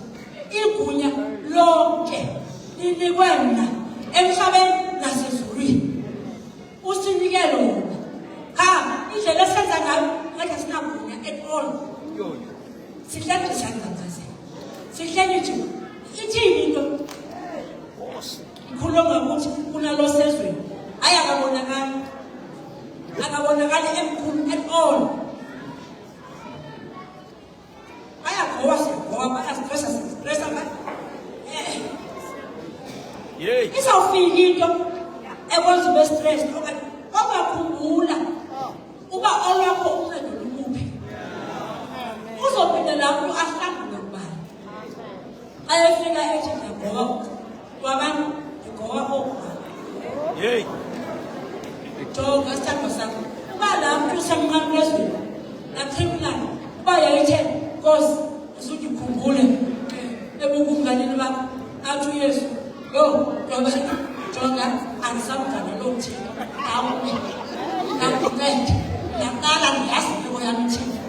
Igunya lonke linikwe mina emhlabeni nasezulwini. Usinike lona. Indlela esenza ngayo ngathi sinagunya at all. Sihlala isandla. Sihlala nje. Ithini into? Ikhuluma ukuthi kunalo sezweni. Ayakabonakala. Akabonakala emkhulu at all. Ayagowa bayasistressa abantu. Izawufika into ekwenza ube stressed okanye ongakhumbula uba olwakho uncedo lumuphi. Uzophinda lapho ahlangane nokubani. Ayefika ethi ndiyagowa kwabantu ndigowa okubani. Jonga isithando sakho. Uba lapho usemncane wezweni nacriminal uba yayithe Nkosi usudikhumbule ebukunganini bakho athi uYesu yo jonga angisamgana lo Thixo nakuncede naqala ndiyazi into yami Thixo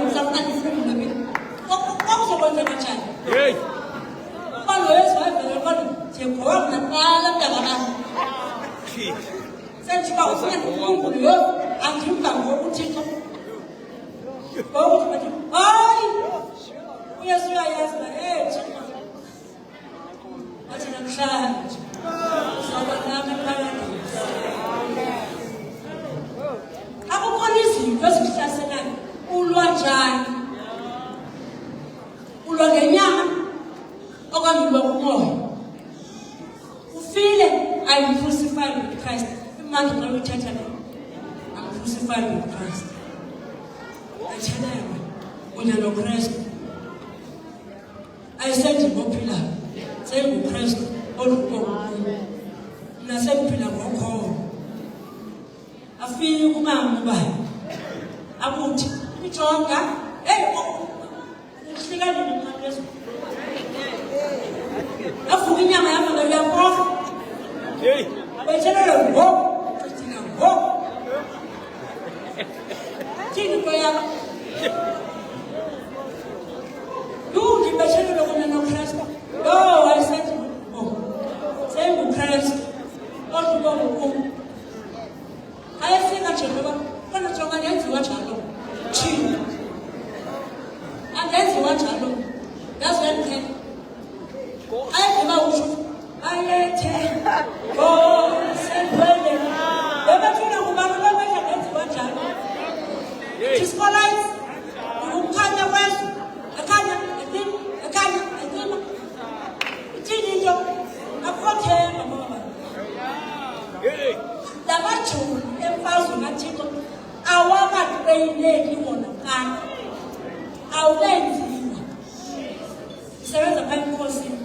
ngizafuna ndifune mina kokuzokwenza kanjani uba lo Yesu wayevele kodwa ndiyagowa naqala mntakabami senjiba ufuna ndikhumbule yo andimva ngoku Thixo hayi uYesu uyayazi na wathi namhlanje uzaba nami eparadise. Akukhona izinto ezikuhlaselayo ulwa njani? Ulwa ngenyama okanye ulwa kumoya? Ufile I'm crucified with Christ. Imandla xa uyithetha le I'm crucified with Christ. Ayithelelwe kunye noKristu. Ayisendi ngophilayo. SenguKristu olukhona. nasemphila ngokhona afike umama ubani abuthi ijonga hey uhlika nini manje avuka inyama yami ngiyaphofa hey abethelele ngo thina ngo thina koyaka dude bethelele kona no Christ no I said oh say no Christ oduko ngo ayefika nje ngoba khona jonga yenziwa njalo thina angenziwa njalo yazwenke ayeba usho ayethe oh sempele bebafuna kubantu bamanje ngenziwa njalo isikolite ukukhanya kweso ekhanya ekhanya ithini into akukhothemba ngoba labajulu emfazwe kaThixo awakatreyineki wona kana awulenziwa isebenza phambi enkosini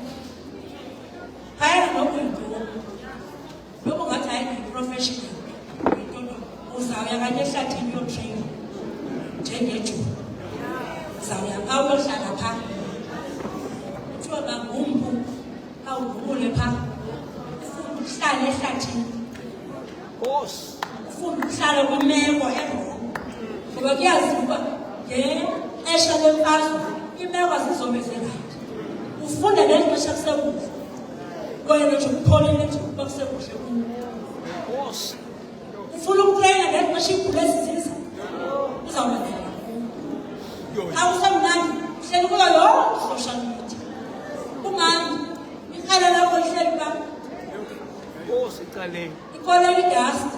phayana nokwinduku lokho ngathi hayi ngi-professional uzawuya kanye ehlathini yotrain njengejulu uzawuya phaa uyohlala phaa kuthiwa bangumpu awuvule phaa ufuna ukuhlala ehlathini ufuna ukuhlala kwimeko erongo ngoba kuyaziwa nge-esha lemfazwe imeko azizobe zirayithi ufunda ngexesha kusekuhle wena nje ukupholile nje ukuba kusekuhle kuwo ufuna ukutreyina ngexesha igule esizisa uzawubenzela awusemnandi uhleli kuyo yonke social media kumandi ikhala lakho lihleli pha ikolele idust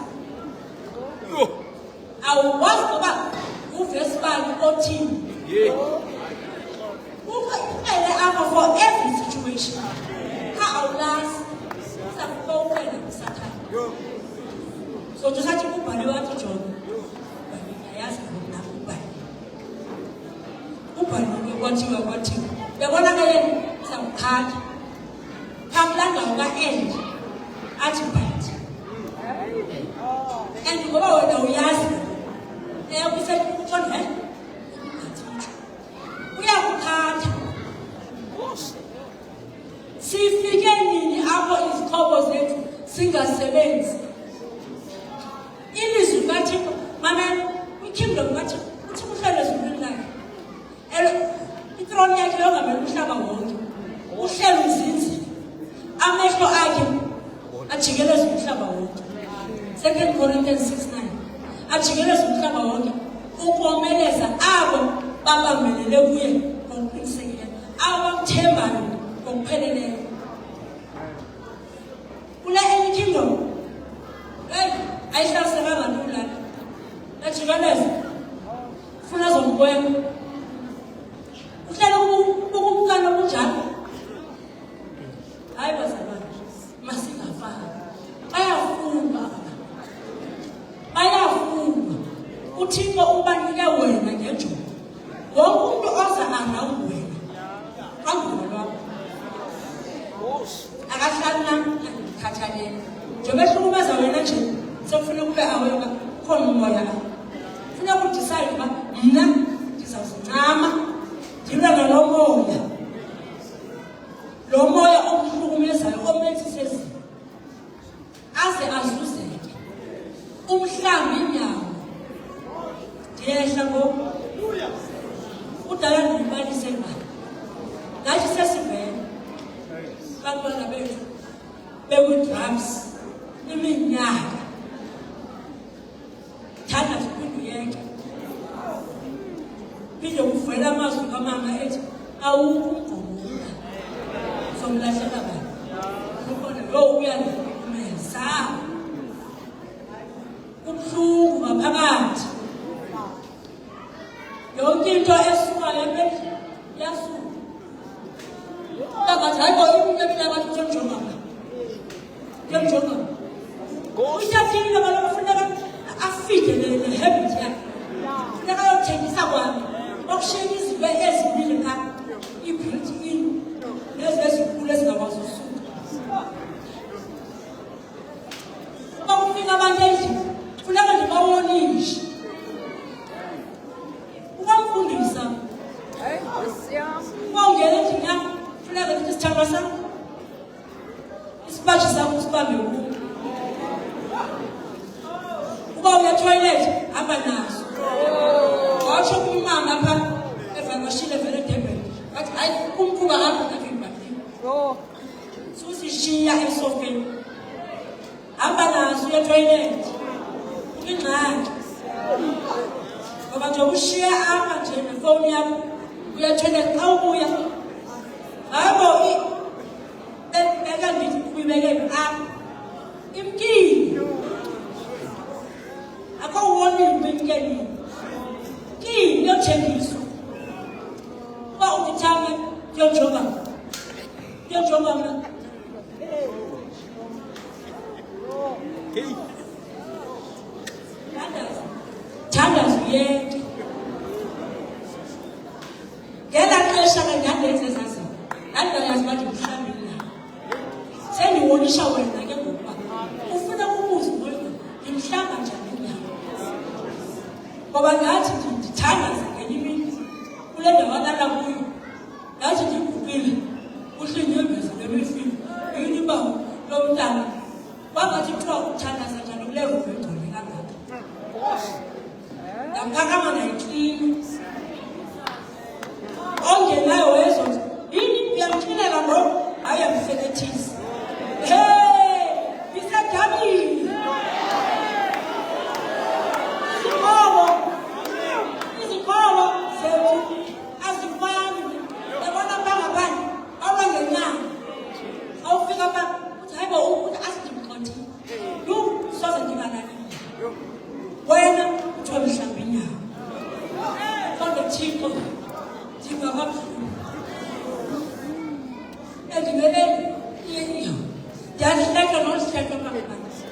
awukwazi ngoba uvesibani othini uphele apha for every situation ka awulazi usakupowela kusathana so tusathi kubhaliwe wathi John yayazi ngona ubhaliwe kwathiwa yabona ke yena uzamkhatha phamlanga uka-end athi bhathi and ngoba wena uyazi kusekhona uyakuthatha sifike nini apho izixhobo zethu singasebenzi ilizwi kaThixo mama kwi-kingdom kaThixo uthi uhlele ezulwini lakhe ithrone yakhe yongamele umhlaba wonke uhlele uzinzile amehlo akhe ajikeleze umhlaba wonke 2 Corinthians 6:9 ajikeleze umhlaba wonke ukomeleza abo babambelele kuye ngokuqinisekileyo abamthembayo ngokupheleleyo kule enye kingdom ayihlaselanga lula ajikeleze ufuna zomkwena uhlele ukumkana kunjalo hayi bazalwane masingafani bayafunga uThixo ubanike wena ngenjongo wonke umuntu oza around wena kangulo lwakho akahlali nakukhathalele njengoba ehlukumeza wena nje sekufuna kube aweka khona umoya funa ukudecide uba mna ndizawuzincama ndilwe nalo moya lo moya omhlukumezayo omethise aze azuzeke umhlambi inyawo ndiyehla ngoku udala ndibalise ngalo ngathi sesivele bantwana bethu bekwi-drugs iminyaka thandaza kwinduyeke phinde kuvela amazwi kamama ethi awukho umgomula somlahlela bani ukhona lo uyandihlukumeza kubuhlungu ngaphakathi yonke into esukayo empesheni iyasuka ngathi hayi boy umuntu abantu kuyomjongana uyathinile kaloku funeka afide ne-habit yakhe funeka ayothengisa kwami okushiyeka izinto ezibili ka i-built-in lezi ezinkulu ezingakwazi usuka sakho sibambe kuwo. Uba uya toilet hamba naso. Washo kumama apha evakashile vele Durban. Bathi hayi kumkhuba apha ngakubani. Susishiya esofeni. Hamba naso uya toilet. Ingxaki. Ngoba nje ushiya apha nje nefoni yakho uya toilet xa ubuya. Habo eka ndithi kuyibeke apha. Imkini. Akho woni imkini. Kini yothengiswa. Ba ukithanga yojonga. Yojonga mna. Thandaza uyeke. Ngela xesha ke ndandenze zazi. Ndandayazi bathi mhlawumbi la. Sendiwonisha wena ke ngokuba ufuna umuzi wena ngimhlanga njani na. Ngoba ngathi ndithandaza ngenye imini kule ndawo alala kuyo. Ngathi ndikubile uhlinyembezi lemifini. Yini ba lo mntana. Wangathi kuthiwa uthandaza njani kule room engcole kangaka. Ngakama nayiklini. Ongenayo wezo yini uyamthilela lo ayamfekethisa. Hey, isedabini. Izikolo zethu azifani. Yabona bangabani abangenyanga. Awufika apha uthi hayibo ukuthi asidimqothi. Yo soze ndinganani. Wena uthiwa mhlawumbi inyawo. Kodwa Thixo ndingakabuhlungu. Endimele ndiyahleka nosihleka kabanzi.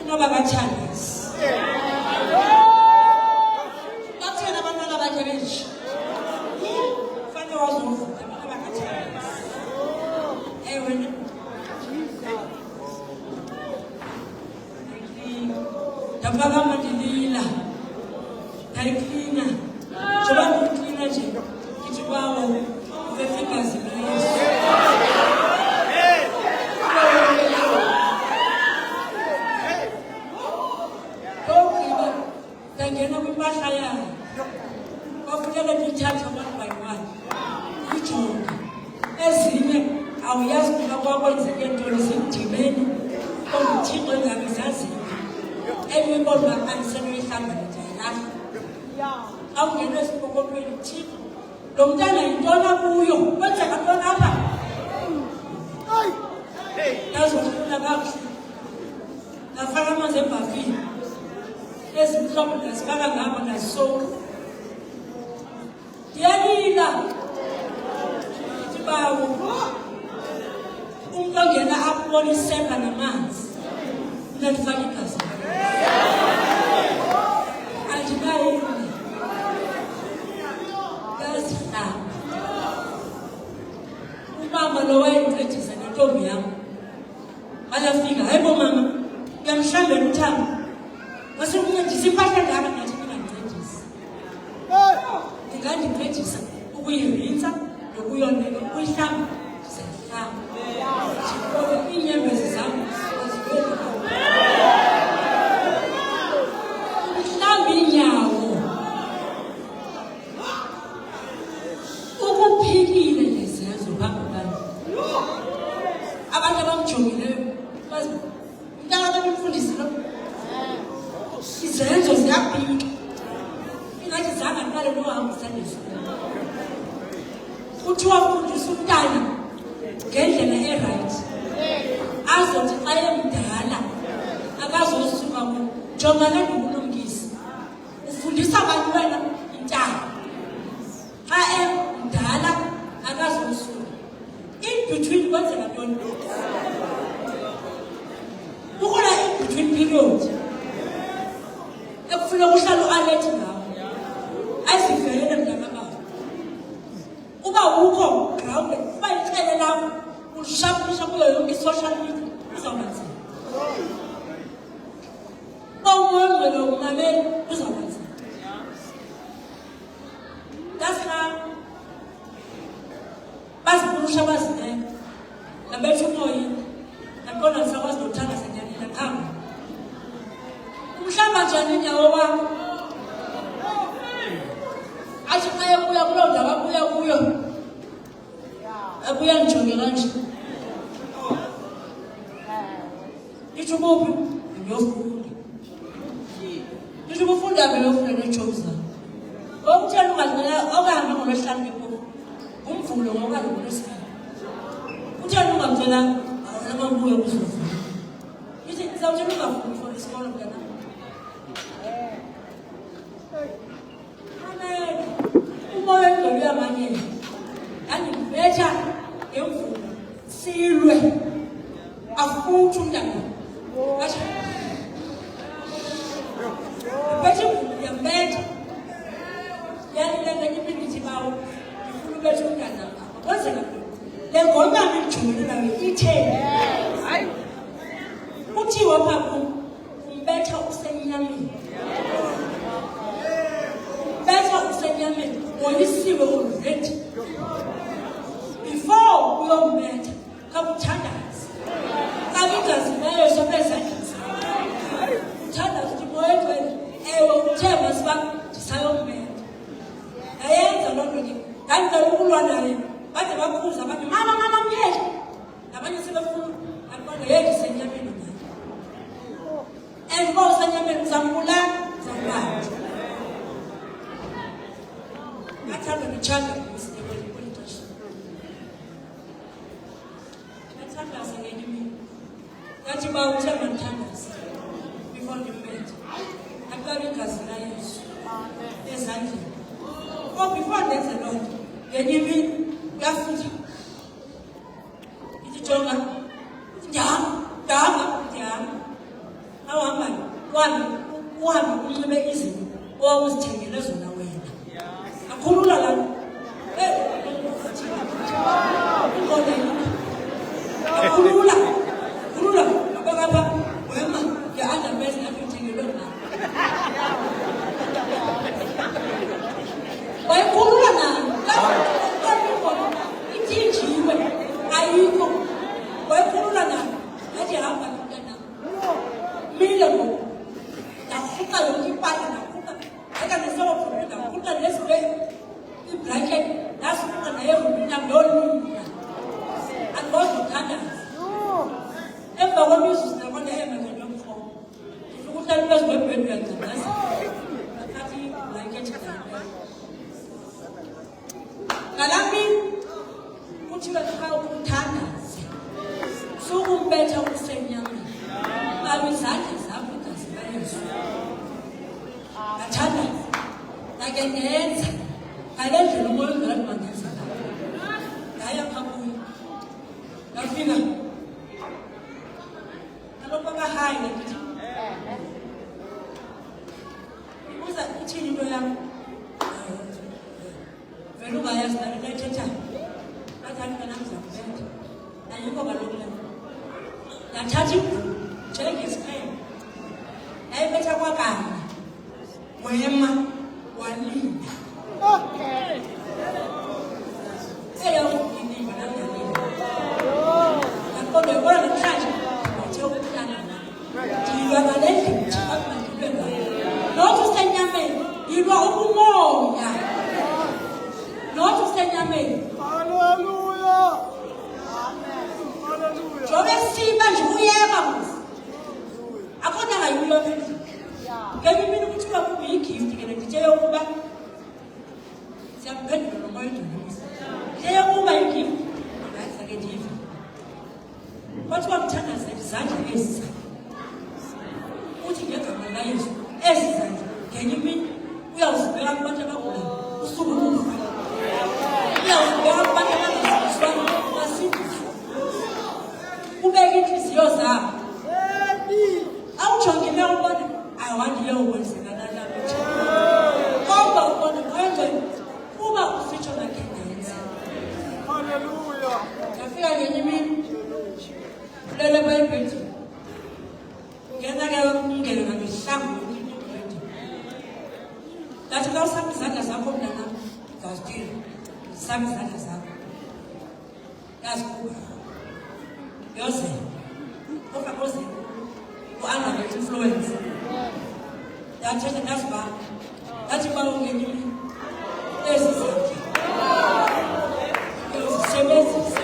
Inoba bathandazi. Bathena abantwana bakhe benje. Fanele wazovuka inoba bathandazi. Wena. Ndapakama ndilila. Ndayiklina. Njengoba ndiklina nje ndithi kwawo ufefika zilezo. Ogqiba ndangena kwimpahla yayo. Kwafuneka ndiyithathe one by one. Ndiyijonge. Ezinye awuyazi ukuba kwakwenzeke ntoni zimdibeni. Kodwa uThixo engabizaziyo. Enye kodwa andisenoyihlamba ndiyayilahla. Awungena esipokotweni Thixo. Lo mntana yintona kuyo. Kwenzeka ntoni apha? Ndazofuna kakuhle. Ndafaka amanzi ebhafini. Ezimhlophe ndazifaka ngapha ndazisoka. Ndiyalila. Ndithi bawo. Umntu ongena apho ubona isemba namanzi. Mna ndifaka igazi. Andinayini. Ndazihlamba. Umama lo wayendincedisa nentombi yam. Bayafika, hayibo mama, uyamhlambela uThando. Mase ukuncedisa impahla ndaba ngathi ndingamncedisa. Ndingandincedisa ukuyirinsa nokuyonela ukuyihlamba. Ndizayihlamba. Kodwa iinyembezi zam azibeli. Ukuhlamba iinyawo. Ukuphikile lezenzo phambi kwami. Abantu abamjongileyo bazi umntana babemfundisi lo. Izenzo ziyaphinka. Ingathi zange ndiqale nohambisana nesikolo. Kuthiwa fundisa umntana ngendlela erayithi. Azothi xa emdala akazosuka jongana nokulungisa. Ufundisa abantu wena intaba. Xa emdala akazosuka. In between kwenzeka ntoni? Kukhona in between period. Ekufuneka uhlale u-alert ngawo. Azivelele mntakababa. Uba ukho grounded, uba icele lakho ulishapulisha kuyo yonke i-social media, uzawuba nzima. Uba umoya ongcwele ukumamela, uzawuba nzima. Ndasina bazipulusha abazileyo, nabethu umoya, Ngisho kuphi ngiyofunda. Ngisho ukufunda ngiyofunda neJobs. Okutshela ungazela okahamba ngolwesihlanu ngekhofi. Umvulo ngokwazi ngolwesihlanu. Utshela ungamtshela awona mabuye kuzofunda. Ithi ngizawutshela ungafundi for isikolo mntana. Amen. Umoya engcwele uyamanyela. Angibetha ngemvulo. Silwe. Afuthi umntana. Basho. Bethe uyambetha. Yani lenye imithi bawo. Ufuna ubethe umntana. Kwenzeka le ngoma ngijule nawe itheni. Hayi. Kuthiwa phambi umbetha usenyameni. Betha usenyameni. Oyisiwe already. Before uyombetha, kabuthandaza. Kabingazi nayo sophezanisa. Uthandaza ukuthi moya engcwele ewe uthemba siba ndisayombetha. Ayenza loo nto ke. Ngandicela ukulwa naye. Bade bakhuza bathi mama myeke. Nabanye sebefuna abona yeke senyameni naye. And senyameni uzambulala, uzambulala. Ngathanda ngichanga ngisikele kulixesha. Ngathandaza ngenye imini. Ngathi ba uthemba ngithandaza. Before ngimbethe. Akukabe igazi laYesu. Ezandleni. Oh, before ndenze loo nto. Ngenye imini uyafutha. Ithi jonga. Ndihamba. Awuhamba. Uhambe unxibe izinto owawuzithengele zona wena. Akhulula la. Akhulula. Abakapha wema ya-underwear ngakuthengelwe na. Wayikhulula nayo. Ithinjiwe. Ayikho. Wayikhulula nayo. Ngathi hamba mntana. Mile ngoku. Ndafuka yonke impahla ndafuka. Eka ndisobophume ndafuka nezinto iblanket. Ndasuka naye erumbini yam ndiyolumla. Andikwazi ukuthandaza. Emva kwemizuzu ndabona emva ndiyomfola. Ndifuna uhlala phezu kwebhedi uyangcandaza. Ndaphatha iblanket ngayo. Ngalaa mini kuthiwa xa ukuthandaza sukumbetha usenyameni. Babe izandla zakho igazi laYesu. Ngathandaza. Ndake ndenza. Ngale ndlela umoya ongcwele wangenza ngayo. Ndaya phaa kuyo. Ndafika. Kaloku abahayi ndithi. Ibuza ithini into yam? Vele ungayazi nale nto ayithethayo. Ngathi mntana ndizakubetha. Ayikho kaloku le nto. Ndathatha ibhulu njengesiqhelo. Ndayibetha kwakanye. Wema walinda. Eyawukulinda namnyalinda. Ngaqonda yibona namhlanje ndithe ukuhlala nayo. Ndilwa ngale ndlela akubandilwe ngayo. Nothi usenyameni yilwa ukumoya. Nothi usenyameni. Hallelujah. Amen. Hallelujah. Jobe siba nje uyeba musi. Akhona ngayilwa phezulu. Ngenye imini kuthiwa kube yigift ke nditshela ukuba siyaphendula nomoya ongcwele. Nditshela ukuba yigift. Ngazake ndiva. Kwathiwa mthandaza izandla ezi. Uthi ngegama likaYesu ezi zandla ngenye imini uyawuzibeka kubantu abagulayo usuku ukufa. Uyawuzibeka kubantu abangasindiswanga basindiswe. Ubeke inhliziyo zabo. Awujongile ubona awandiye ukwenzeka nalapha. Kodwa ubona konke kuba usitsho nakhe ngenze. Hallelujah. Ngafika ngenye imini. Lele bayibhethi. Ngena-ke ungene ngamehlangu yokubhethi. Ngathi xa usama izandla zakho mntanam, ngazidila. Usama izandla zakho. Ngazikuba. Yozela. Ozela. U-underweight influence. Ndathetha ndazibamba. Ndathi xa ungenye imini. Ezi zakhe. Uyozisebenzisa.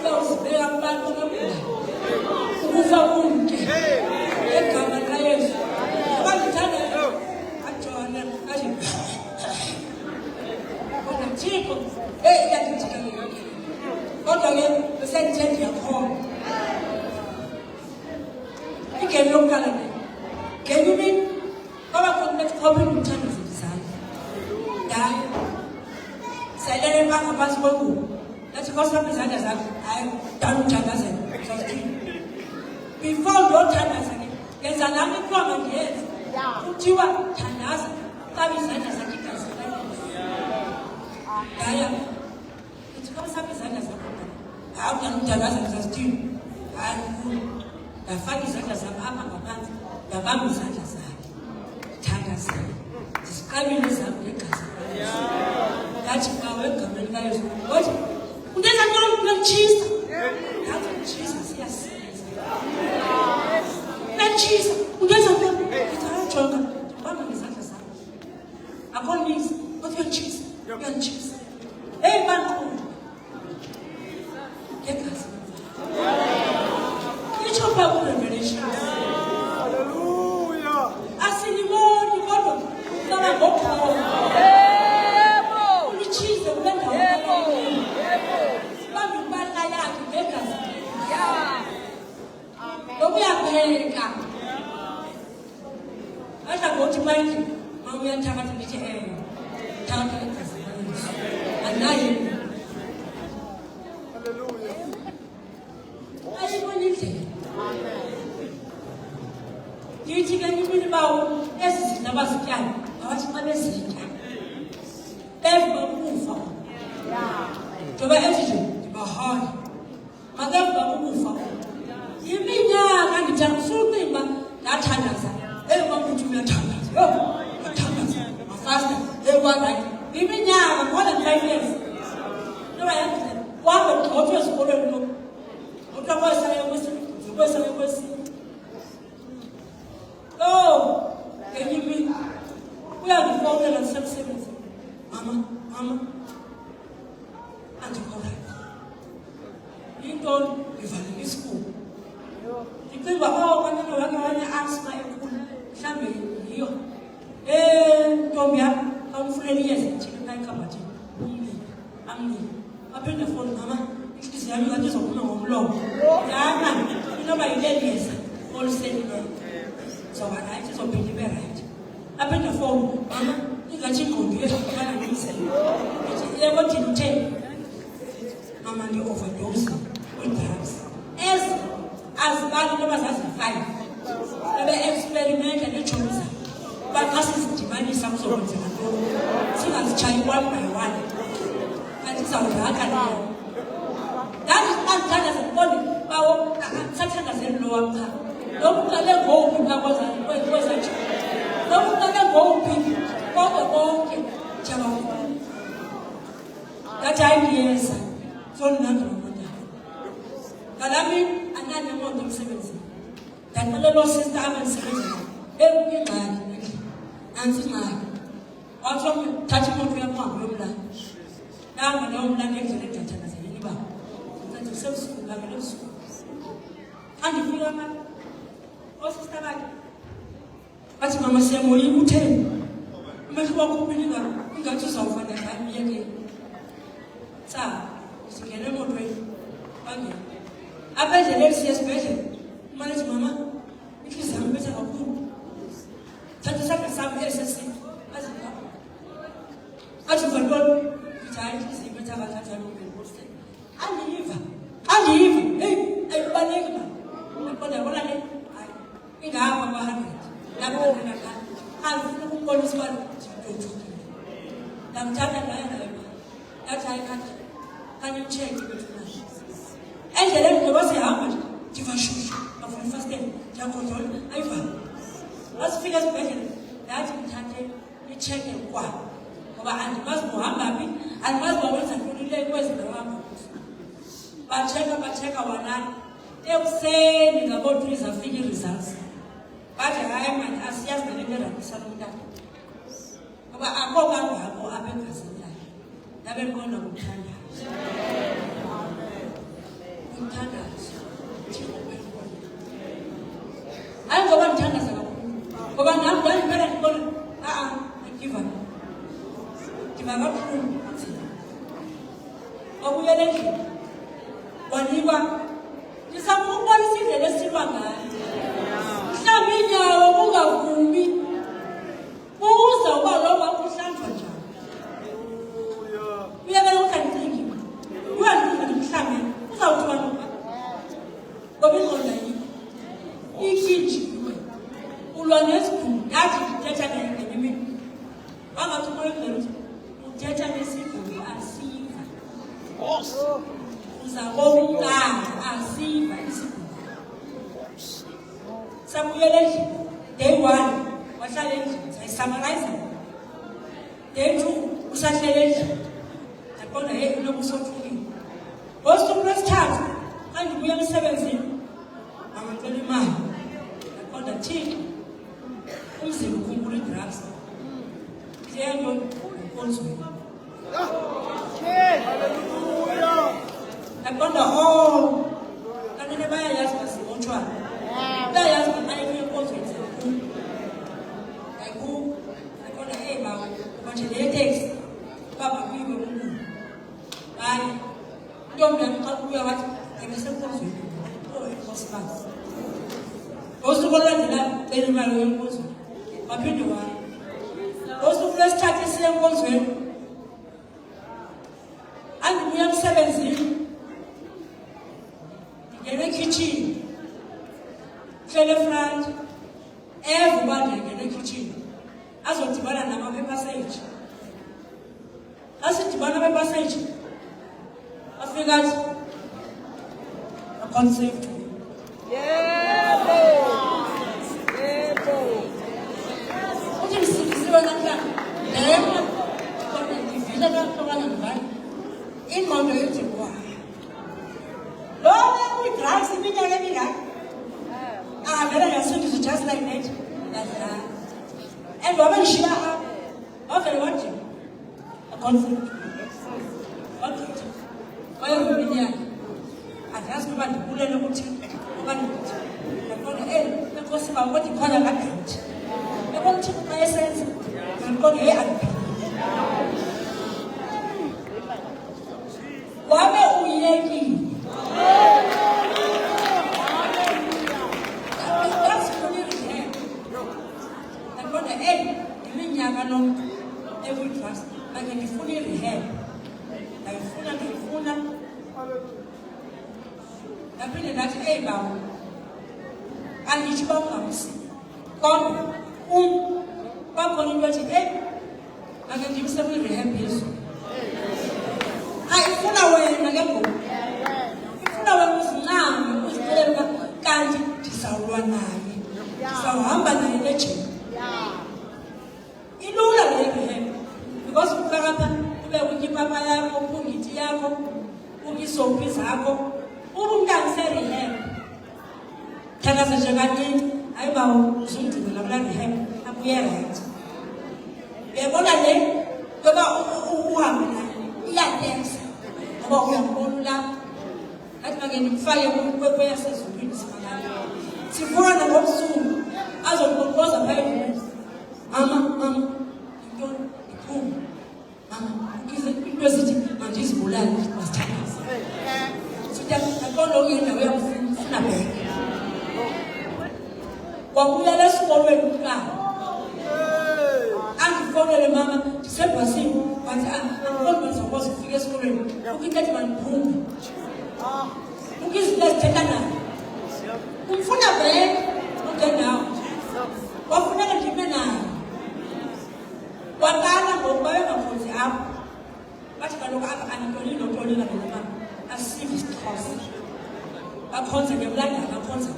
Uyozibeka kubantu abagulayo. home. Can you look at it? Can you mean? Come on, let's come in to die. Say, let back of us go. Let's go some designers. I've done China's. Before your China's, there's an army problem, yes. Put you up, China's. That is China's. It's called some designers. I've done China's as team. And the fact is that as a mama, the mama is as a China's. Describing this America's. That's how welcome and guys. What? There's a non cheese. That's Jesus, yes. Not cheese. There's a non. It's a chocolate. Mama is at the side. I call this. What's your cheese? Your cheese. Hey, man. Get us. It's your power revelation. Hallelujah. I see the more you go. Now I go. Don't be a I shall go to my when we are talking to the air. And now Hallelujah. I see what you say. You think anything about yes, it's never scan. I was my message. Everybody move forward. To my attitude, to my heart. My God, move forward. You mean now, I'm going to so big, but that time, everyone to me a time. Oh, a time. My faster, everyone like, you mean now, more than 5 years. No, I have to one of the obvious order. What was I was oh, can you mean? We are the 407. Mama, and you go right. You don't live in school. You think about when I ask my family, you don't be I'm friendly as a chicken like a match. I'm in the phone, Mama. It is young, I just open home low. You know, my ladies all saying, so I just open the right. Up in the phone, Mama. I think on the other what did you take? I'm on the overdose with drugs. As bad as a fight. Never experiment and a choice. But us is demanding some sort of thing. See us child one by one. That is our drug. That is not done as a body. But such as a lower part. Don't let them go with that was a child. Don't let them go with that idea is so number. Kalami, and then the one of 70. That my little sister and sister, every man, and my also touching on your mom. Now, my own land is a little as anybody. That's a self school, like a little school. And if you are my sister, that's Mamma said, will you tell? Mas logo menina, nunca te salva da minha aqui. Sabe? Se quer não morrer. Olha. A vez ele se espelha. Mas mama, me fiz a mesa ao cu. Tanto sabe ele se assim. Mas não. Acho que foi bom. Já ele se meta a casa no meu posto. Aliva. Ei, banega. Quando eu olhei, ai, me dá uma barra. Dá uma barra. I've no one is one. I'm telling you, that's I can you check it? And then was a hammer. Give a shoe of the first day. Jacob, I found. Let's figure better. That's in you check it. What? And must go happy and must go once and put it was the hammer. But check our land. They'll say about trees and figure results. But I am an Asia's manager and Salunda. But I go back to America. Never going to Uganda. Uganda. I'm going to Uganda. But I'm going to go. Give up. Give up. Oh, we are ready. When you are ngoba ingqondo ikhinjiwe ulwa nesigungu yathi ndithetha naye ngenye imini wangathi umoyengelo uthetha nesigungu asiva uzabomkanga asiva isigungu sabuyela endlini day 1 wahlala endlini sayisamarayiza day 2 usahlele endlini yaqonda uloku usothukile ngosuku lwesithathu xa ndibuya emsebenzini angacela imali yaqonda thina umzimba ukhumbula i-drugs njento enkonzweni yaqonda kanene bayayazi basibotshwana bayayazi baqalekuye enkonzweni yaqonda bawo manje le teksi baba kuyiwe umuntu hayi intombi yami xa kubuya wathi ngisesenkonzweni enkosikazi ngosuku olulandelayo cela imali yenkonzweni waphinde wayo ngosuku lwesithathu esiya enkonzweni andibuya emsebenzini ngingena ekhitshini hlele efront eva uba ndingena ekhitshini azodibana nama bepaseji asidibana bepaseji afika athi aconcept uthi ndisindisiwe namhlanje kodwa ndivile kahlokana ngibani ingqondo yethi lo kwi-drugs iminyaka emingaka vele ngasindiswa just like that and wabe ngishiya apha wavele wathi aconcept wakithi wayengiminyaka andazi ukuba ndibulele ukuthi okanye ukuthi yaqonda enkosi baba kodwa ikhona ngagqithi yabona ukuthi xa esenza ngaqonda andiphilile wabe uyekile yaqonda iminyaka nonke ekwi-drugs manje ndifuna i-rehab ndayifuna yaphinde ndathi bawo anditsho uba ungamsi kodwa bakhona into ethi ake ndimse kwi-rehab yesu ifuna wena ke ngoku ifuna wena uzincame uzixelele uba kanti ndizawulwa naye ndizawuhamba naye nejeni ilula le rehab because ukakapha ube utyipapa yakho uphungithi yakho ukisophi zakho umntana userehab thakaze nje kancinci hayi bawo uzumgcina kulaa rehab abuye right uyabona le yoba uhambe naye iyatensa ngoba uyambona ulapha ngathi make ndikufake kweyasezulwini simalala sifuna ngobusuku azokuqoqoza phayini mama intoni iphuma mama into ezithi mandizibulale masithandaze yaqonda indawo yamfuna bheke wabuyela esikolweni umntwana andifonele mama ndisebhasini wathi andifoni ndizakwazi ukufika esikolweni ukintethi mandiphume ukizinto ezithetha nayo umfuna bheke ungendawo wafuneka ndime naye waqala ngoku babengakhonzi apho bathi kaloku apha anintoni notolika nomama asive isixhosa bakhonza ngemlandana bakhonza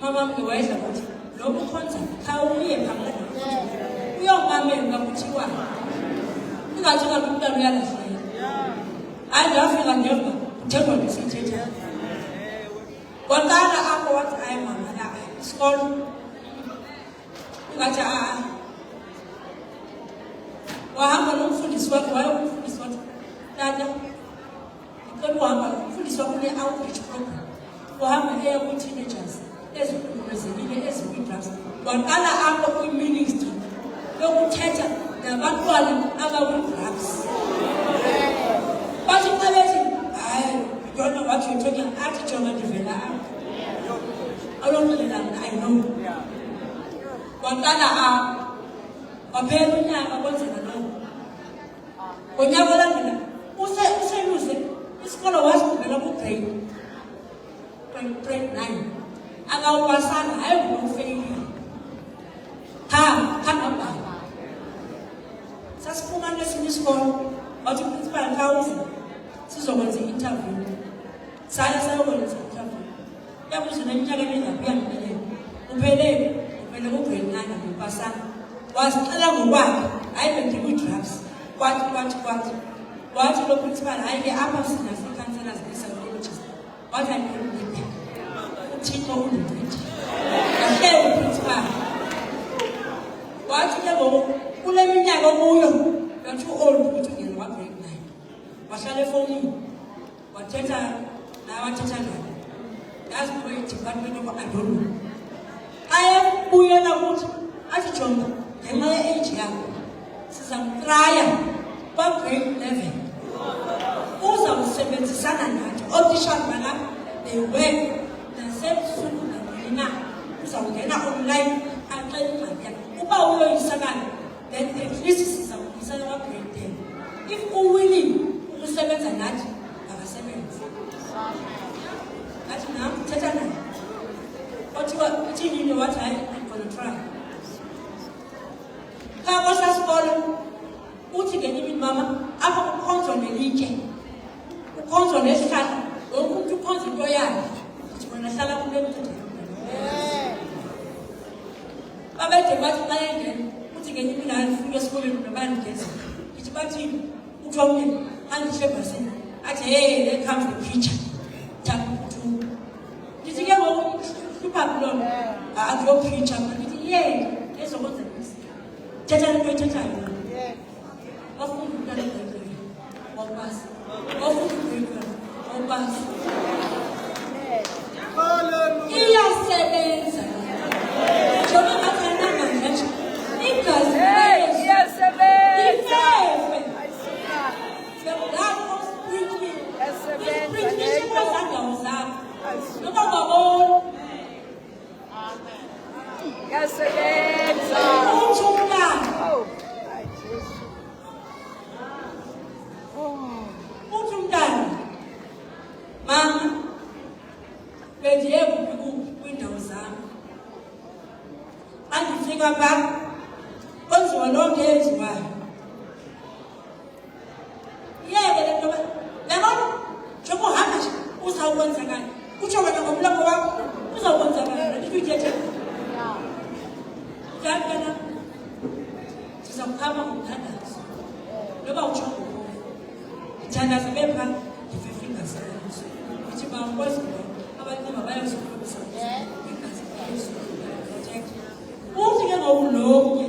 mama mnge wayedla kuthi loku ukhonza khawuye phambilana uyomamela kuthiwa ingathi kanti umntana uyalahleka hayi ndafika ndeva kuthethwa ngesithetha waqala apho wathi hayi mama la isikolo ingathi wahamba nomfundisi wakhe wayekumfundisi wathi tata ndicela uhamba umfundisi wakhe une-outreach program uhamba eya kwi-teenagers ezihlukumezekile ezikwi-drugs waqala apho kwi-ministry yokuthetha nabantwana abakwi-drugs bathi xa bethi hayi don't know what you're talking athi jonga ndivela apho alonxelelana I know waqala apho waphela unyaka kwenzela lokho ngonyaka olandela useluze isikolo wasigqibela ku-grade grade 9 akawupasanga hayi ngofeyila khangabhala sasiphuma nesinye isikolo wathi uprincipal khawuze sizokwenza i-interview sayokwenza i-interview yabuza neminyaka emingaphi uyangiphelela uphele ku-grade 9 akupasanga wazixela ngokwakhe hayi bendikwi-drugs wathi lo principal hayi ke apha sinase-counselors ne-psychologist wathi andiyemniphe uthixo undincede yahleli uprincipal wathi ke ngoku kule minyaka okuyo you're too old ukuthi ungene wa-grade 9 wahlala efowunini wathetha naye yazi kulo i-department of adolo ayebuyela ukuthi athi jonga ngenxa ye-age yakho sizamtraya kwa-grade 11 uzawusebenzisana nathi otishali balapha they work nasebusuku nantoni na uzawungena online axela incwadi yakho uba uyoyisakala then at least sizawuyisana kwa-grade 10 if uwilling ukusebenza nathi akasebenzi athi nam thetha naye othiwa uthini wathi hayi I'm gonna try kakosasikolo uthi ngenye imini mama apha kukhonzwa nelitye ukhonzwa nesihlahla wonke umuntu ukhonza into yakhe uthi wena hlala kule mntu babede bathi xa engena uthi ngenye imini ayifika esikolweni nabandigeza ithi bathini kuthiwa umnye andihle ebhasini athi hey there comes the preacher takutu ndithi ke ngoku hluphakulona akuyopreacher ndithi ye ezokwenza thetha into ethethayo wafunda umntana ebhayibhileni wawubazi wafunda ibhayibhile wawubazi iyasebenza njengoba ngakananga nje igazi iyasebenza the blood of sprinkling isprinkling kwezandawo zakho noba babona yasebenza uthi umntana uthi umntana mama bendiye kuphi kwiindawo zami andifika pha kwenziwa lonke eyenziwayo yeke le nto yabona njengohamba nje uzawukwenzakala kutsho wena ngomlomo wakho uzawukwenzakala ndithi uyithethe yakana sizakukhamba ngomthandazo noba utsho ngokuyo ithandazo bepha ndifefingasi ithi bakwazi abancima bayazikhulisa igazi uthi ke ngoku lomnye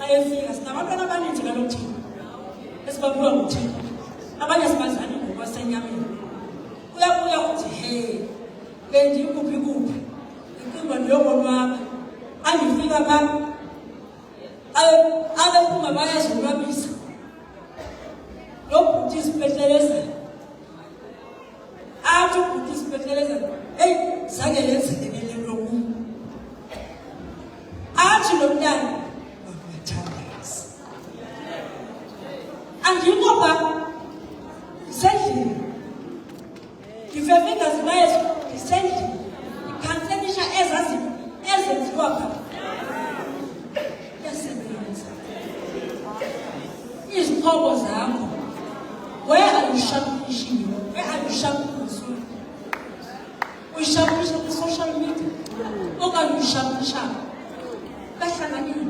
ayefika sinabantwana abaninzi kalo thina esibaphiwa nguthina abanye sibazani ngokwasenyameni uyabuya uthi hey bendikuphi inkinga ndiyobonwaba andifika pha abephuma bayazonwabisa nobhuti isibhehlelezana athi ubhuti isibhehlelezana heyi zange yenzelekele nto kum athi lo mntana wakuyathandaza andikho pha ndisendlini ndifefingazi bayezo ndisendlini ndikhanselisha ezazinto ezenziwa pha yasebenza izixhobo zakho where are you sharpenishing where are you sharpening soul uyisharpenisha kwi-social media okanye uyisharpenisha bahlanganile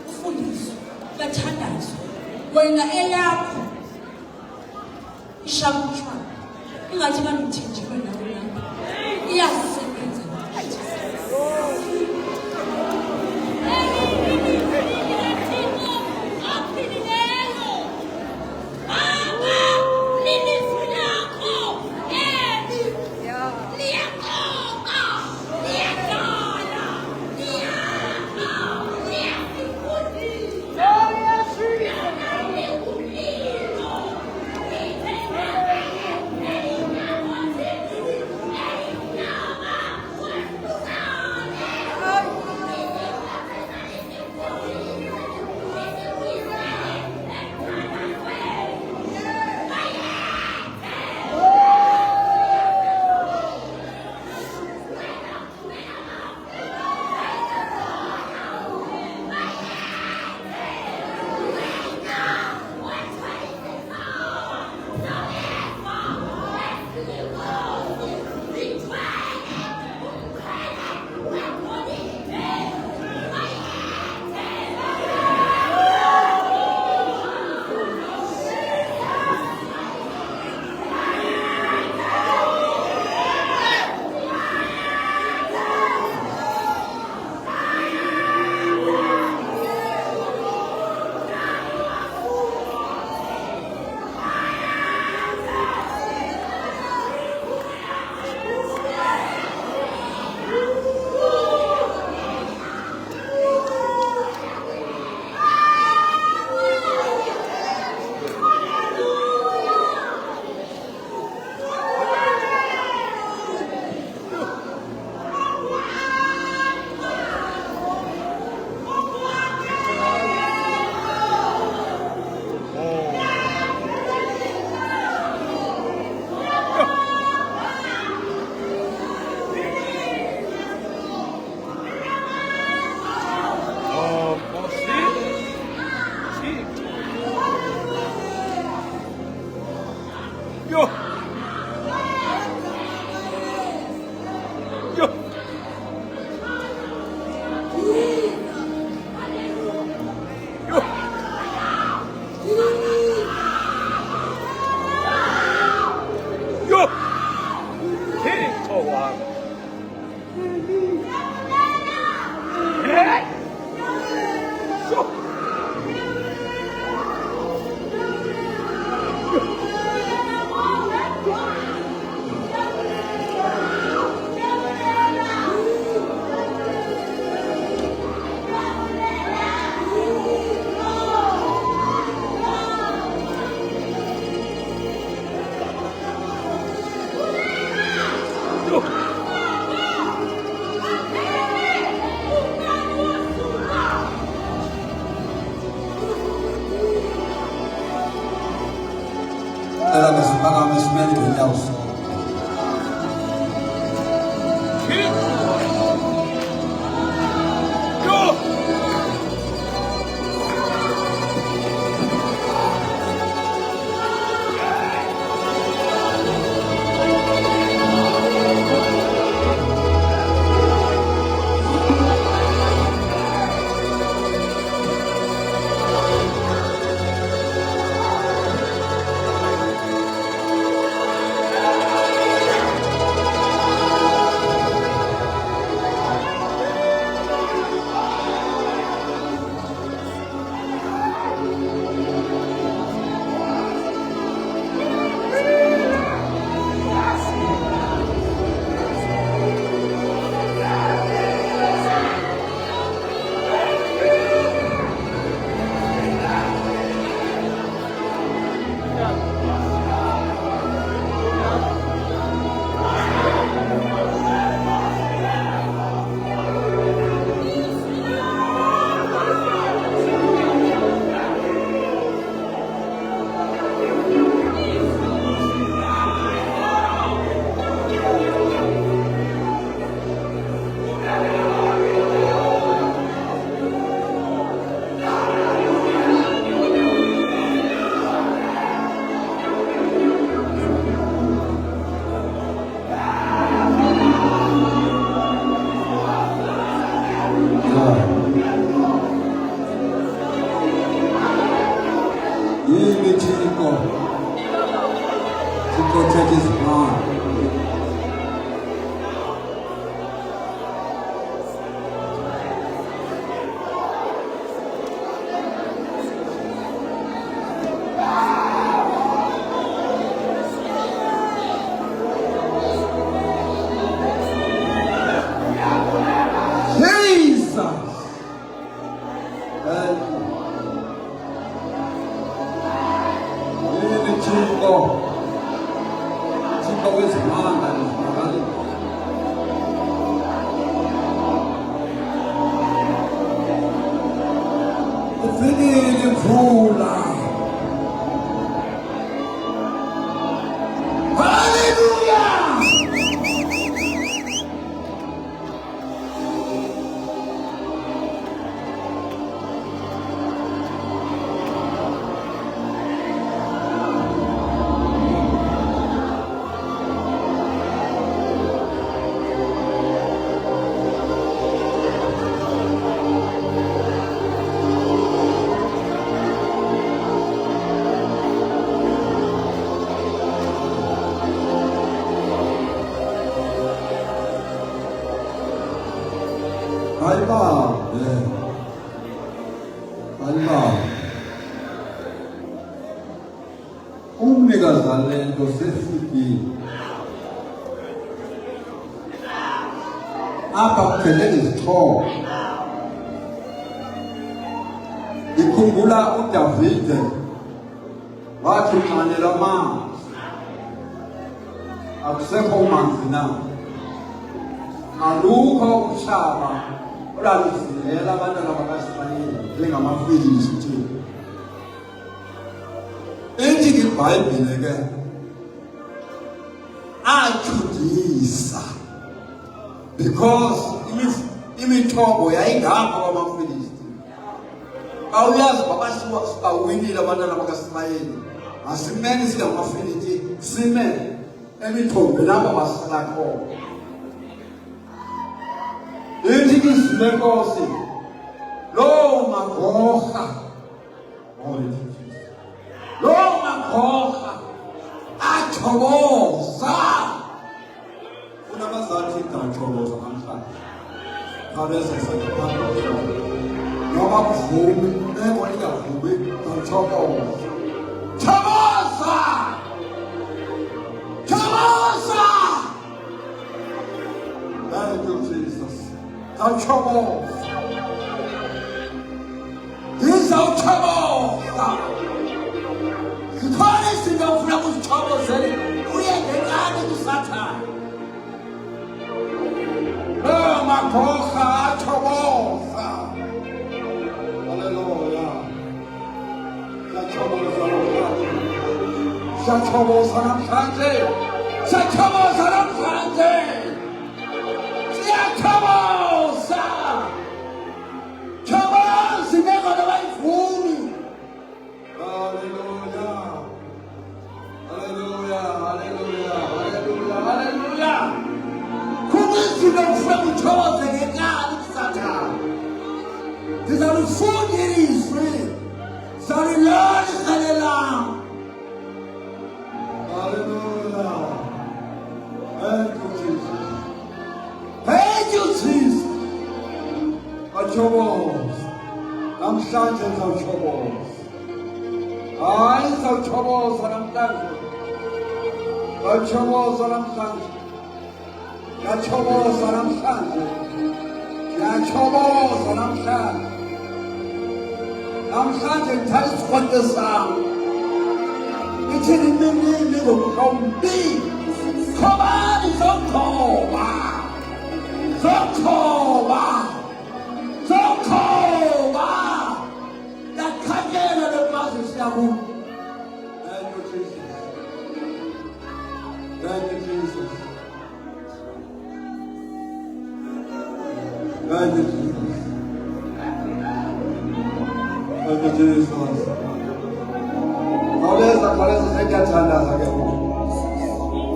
ufundiswe bathandazwe wena eyakho isharpenishwa ingathi kanti uthenjiwe nawe lapho iyasebenza yawusola. Umnikazalento sesifikile apha kuphelele izixhobo. Ikhumbula uDavide wathi uxanela amanzi, akusekho manzi na, alukho umhlaba olalizingela abantwana bakaSirayeli njengamafilisti. Ithi iBhayibhile ke ajudisa because imithombo yayingapha kwamafilisti. Awuyazi babawinile abantwana bakaSirayeli, asimeni singamafilisti, sime emithombo lapha basala khona. Ithi izwi lenkosi lo magorha lo magorha athokoza. Unabazathi ndathokoza namhlanje kabezesakaphandle noba kuvumi eko lingavumi ndathokoza. Thokoza, thokoza. Thank you, Jesus. Ndathokoza, ngizawuthokoza. Zikhona izinto ofuna ukuzithokozela uyengekani kuSathane. Magorha athokoza. Haleluya. Siyathokoza namhlanje. Siyachoboza namhlanje. Siyachoboza. Choboza imeko abayivumi. Hallelujah. Hallelujah. Hallelujah. Hallelujah. Hallelujah. Kukunzima ukufuna uchoboze ngenkani kusathana. Ndizalufunda ilizwi. Ndizalilona ikhale lam. Hallelujah. Thank you, Jesus. Thank you, Jesus. Achoboza. Namhlanje ngizawuchoboza. Hayi ngizawuchoboza namhlanje. Achoboza namhlanje. Yachoboza namhlanje. Yachoboza namhlanje. Namhlanje ngithatha isikhonto sami. Ithini imini ngomkhawumbi. Khobani zokhoba. Zokhoba. Zokhoba. Lakhanyela lemazwe siyakuba. Thank you, Jesus. Thank you, Jesus. Thank you, Jesus. Thank you, Jesus. Khawuleza sengiyathandaza ke ngoku.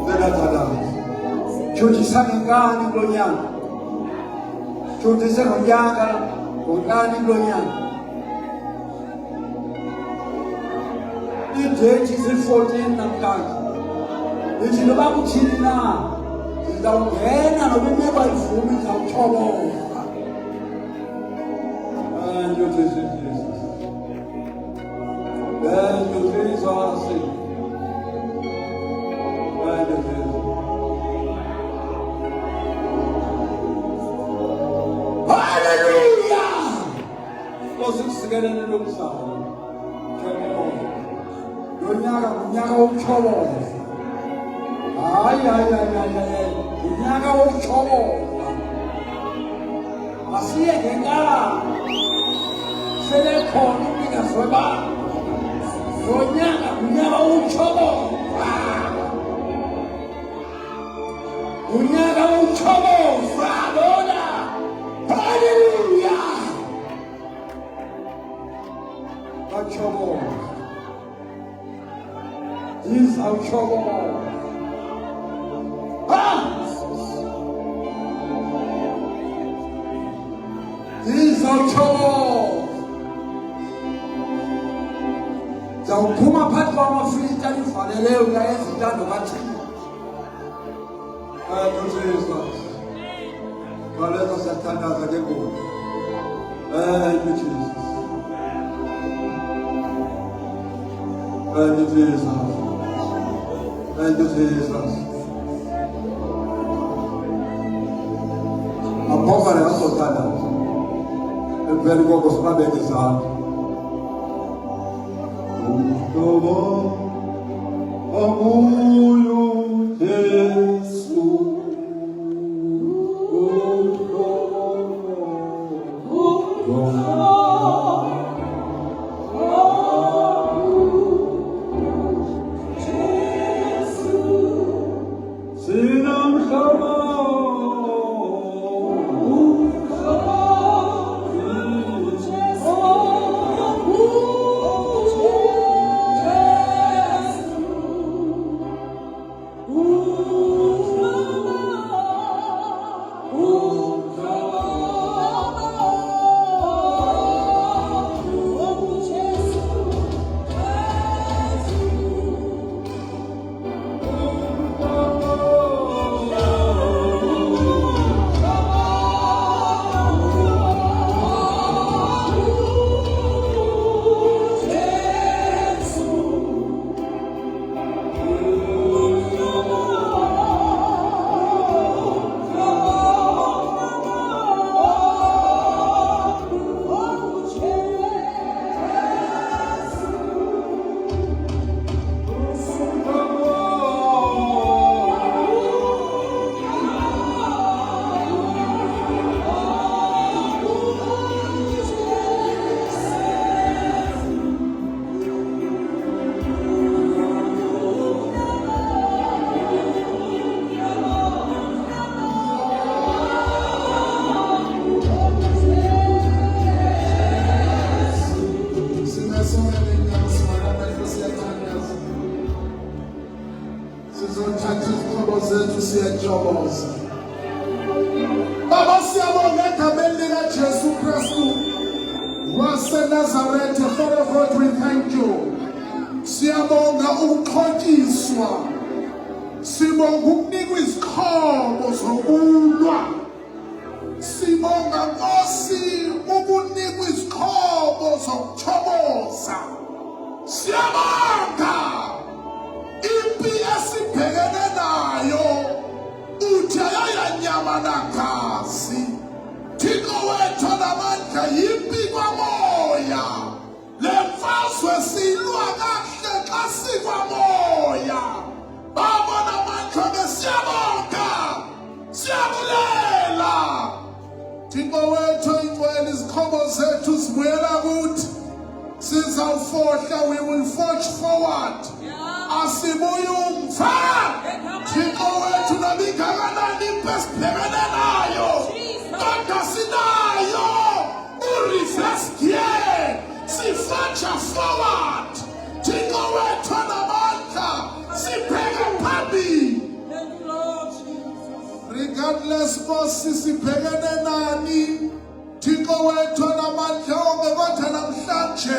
Sengiyathandaza. Judisa ngenkani kulo nyaka. Judisa ngonyaka, ngonkani kulo nyaka. Iideyithi zi-14 namhlanje. Ndithi noba kuthini na, ndizawungena noba imeko ayivumi ndizawuchoboza. Thank you, Jesus. Thank you, Jesus. Thank you, Jesus. Hallelujah. Nkosi kusikelele lo mhlaba. Choboza. Lo nyaka ngunyaka wokuchoboza. Hayi. Unyaka wokuchoboza. Masiye ngenkala. Selekhona umnikazi webala. Lo nyaka ngunyaka wokuchoboza. Unyaka wokuchoboza lona. Hallelujah. Achoboza. Izawuchoboza. Izawuchoboza. Zawuphuma phakathi kwamafilista alivaleleyo uyayenza intando kaThixo. Thank you, Jesus. Khawuleza siyathandaza ke ngoku. Thank you, Jesus. Thank you, Jesus. Thank you, Jesus. Apokare azothandaza. Emveni koko sibabeke izandla. Uhlobo omuyo Jesu. waseNazaretha, Father God, we thank you. Siyabonga ukuxhotyiswa. Sibonga ukunikwa izikhobo zokulwa. Sibonga Nkosi ukunikwa izikhobo zokuthokoza. Siyabonga impi esibhekene nayo uthi ayayanyama nagazi. Thixo wethu namandla yimpi kwamoya. Le mfazwe silwa kahle xa sikwamoya. Baba namandla ke siyabonga. Siyabulela. Thixo wethu ingcwele izikhobo zethu zibuyela kuthi. Sizawufohla, we will forge forward. Asibuyi umva. Thixo wethu nabingakanani impi esibhekene nayo. Kodwa sinayo u-reverse gear. Sifatsha forward. Thixo wethu namandla sibheke phambili. Regardless Nkosi sibhekene nani. Thixo wethu namandla onke kodwa namhlanje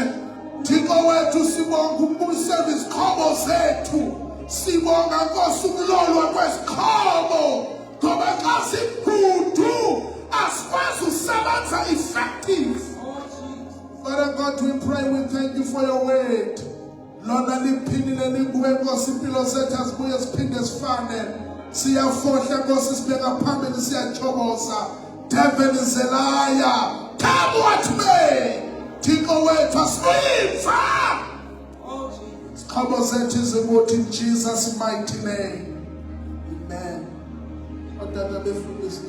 Thixo wethu sibonga ukubuyisela izikhobo zethu. Sibonga Nkosi ukulolwa kwezikhobo. Ngoba xa sibhudu asikwazi usebenza effective. Father God, we pray, we thank you for your word. Lona liphilile linguwe Nkosi impilo zethu azibuye ziphinde zifane. Siyafohla Nkosi sibeka phambili siyathokoza. Devil is a liar. Come what may. Thixo wethu asibuyiva. Izikhobo zethu zibuthi in Jesus' mighty name. Amen. Odada befundisi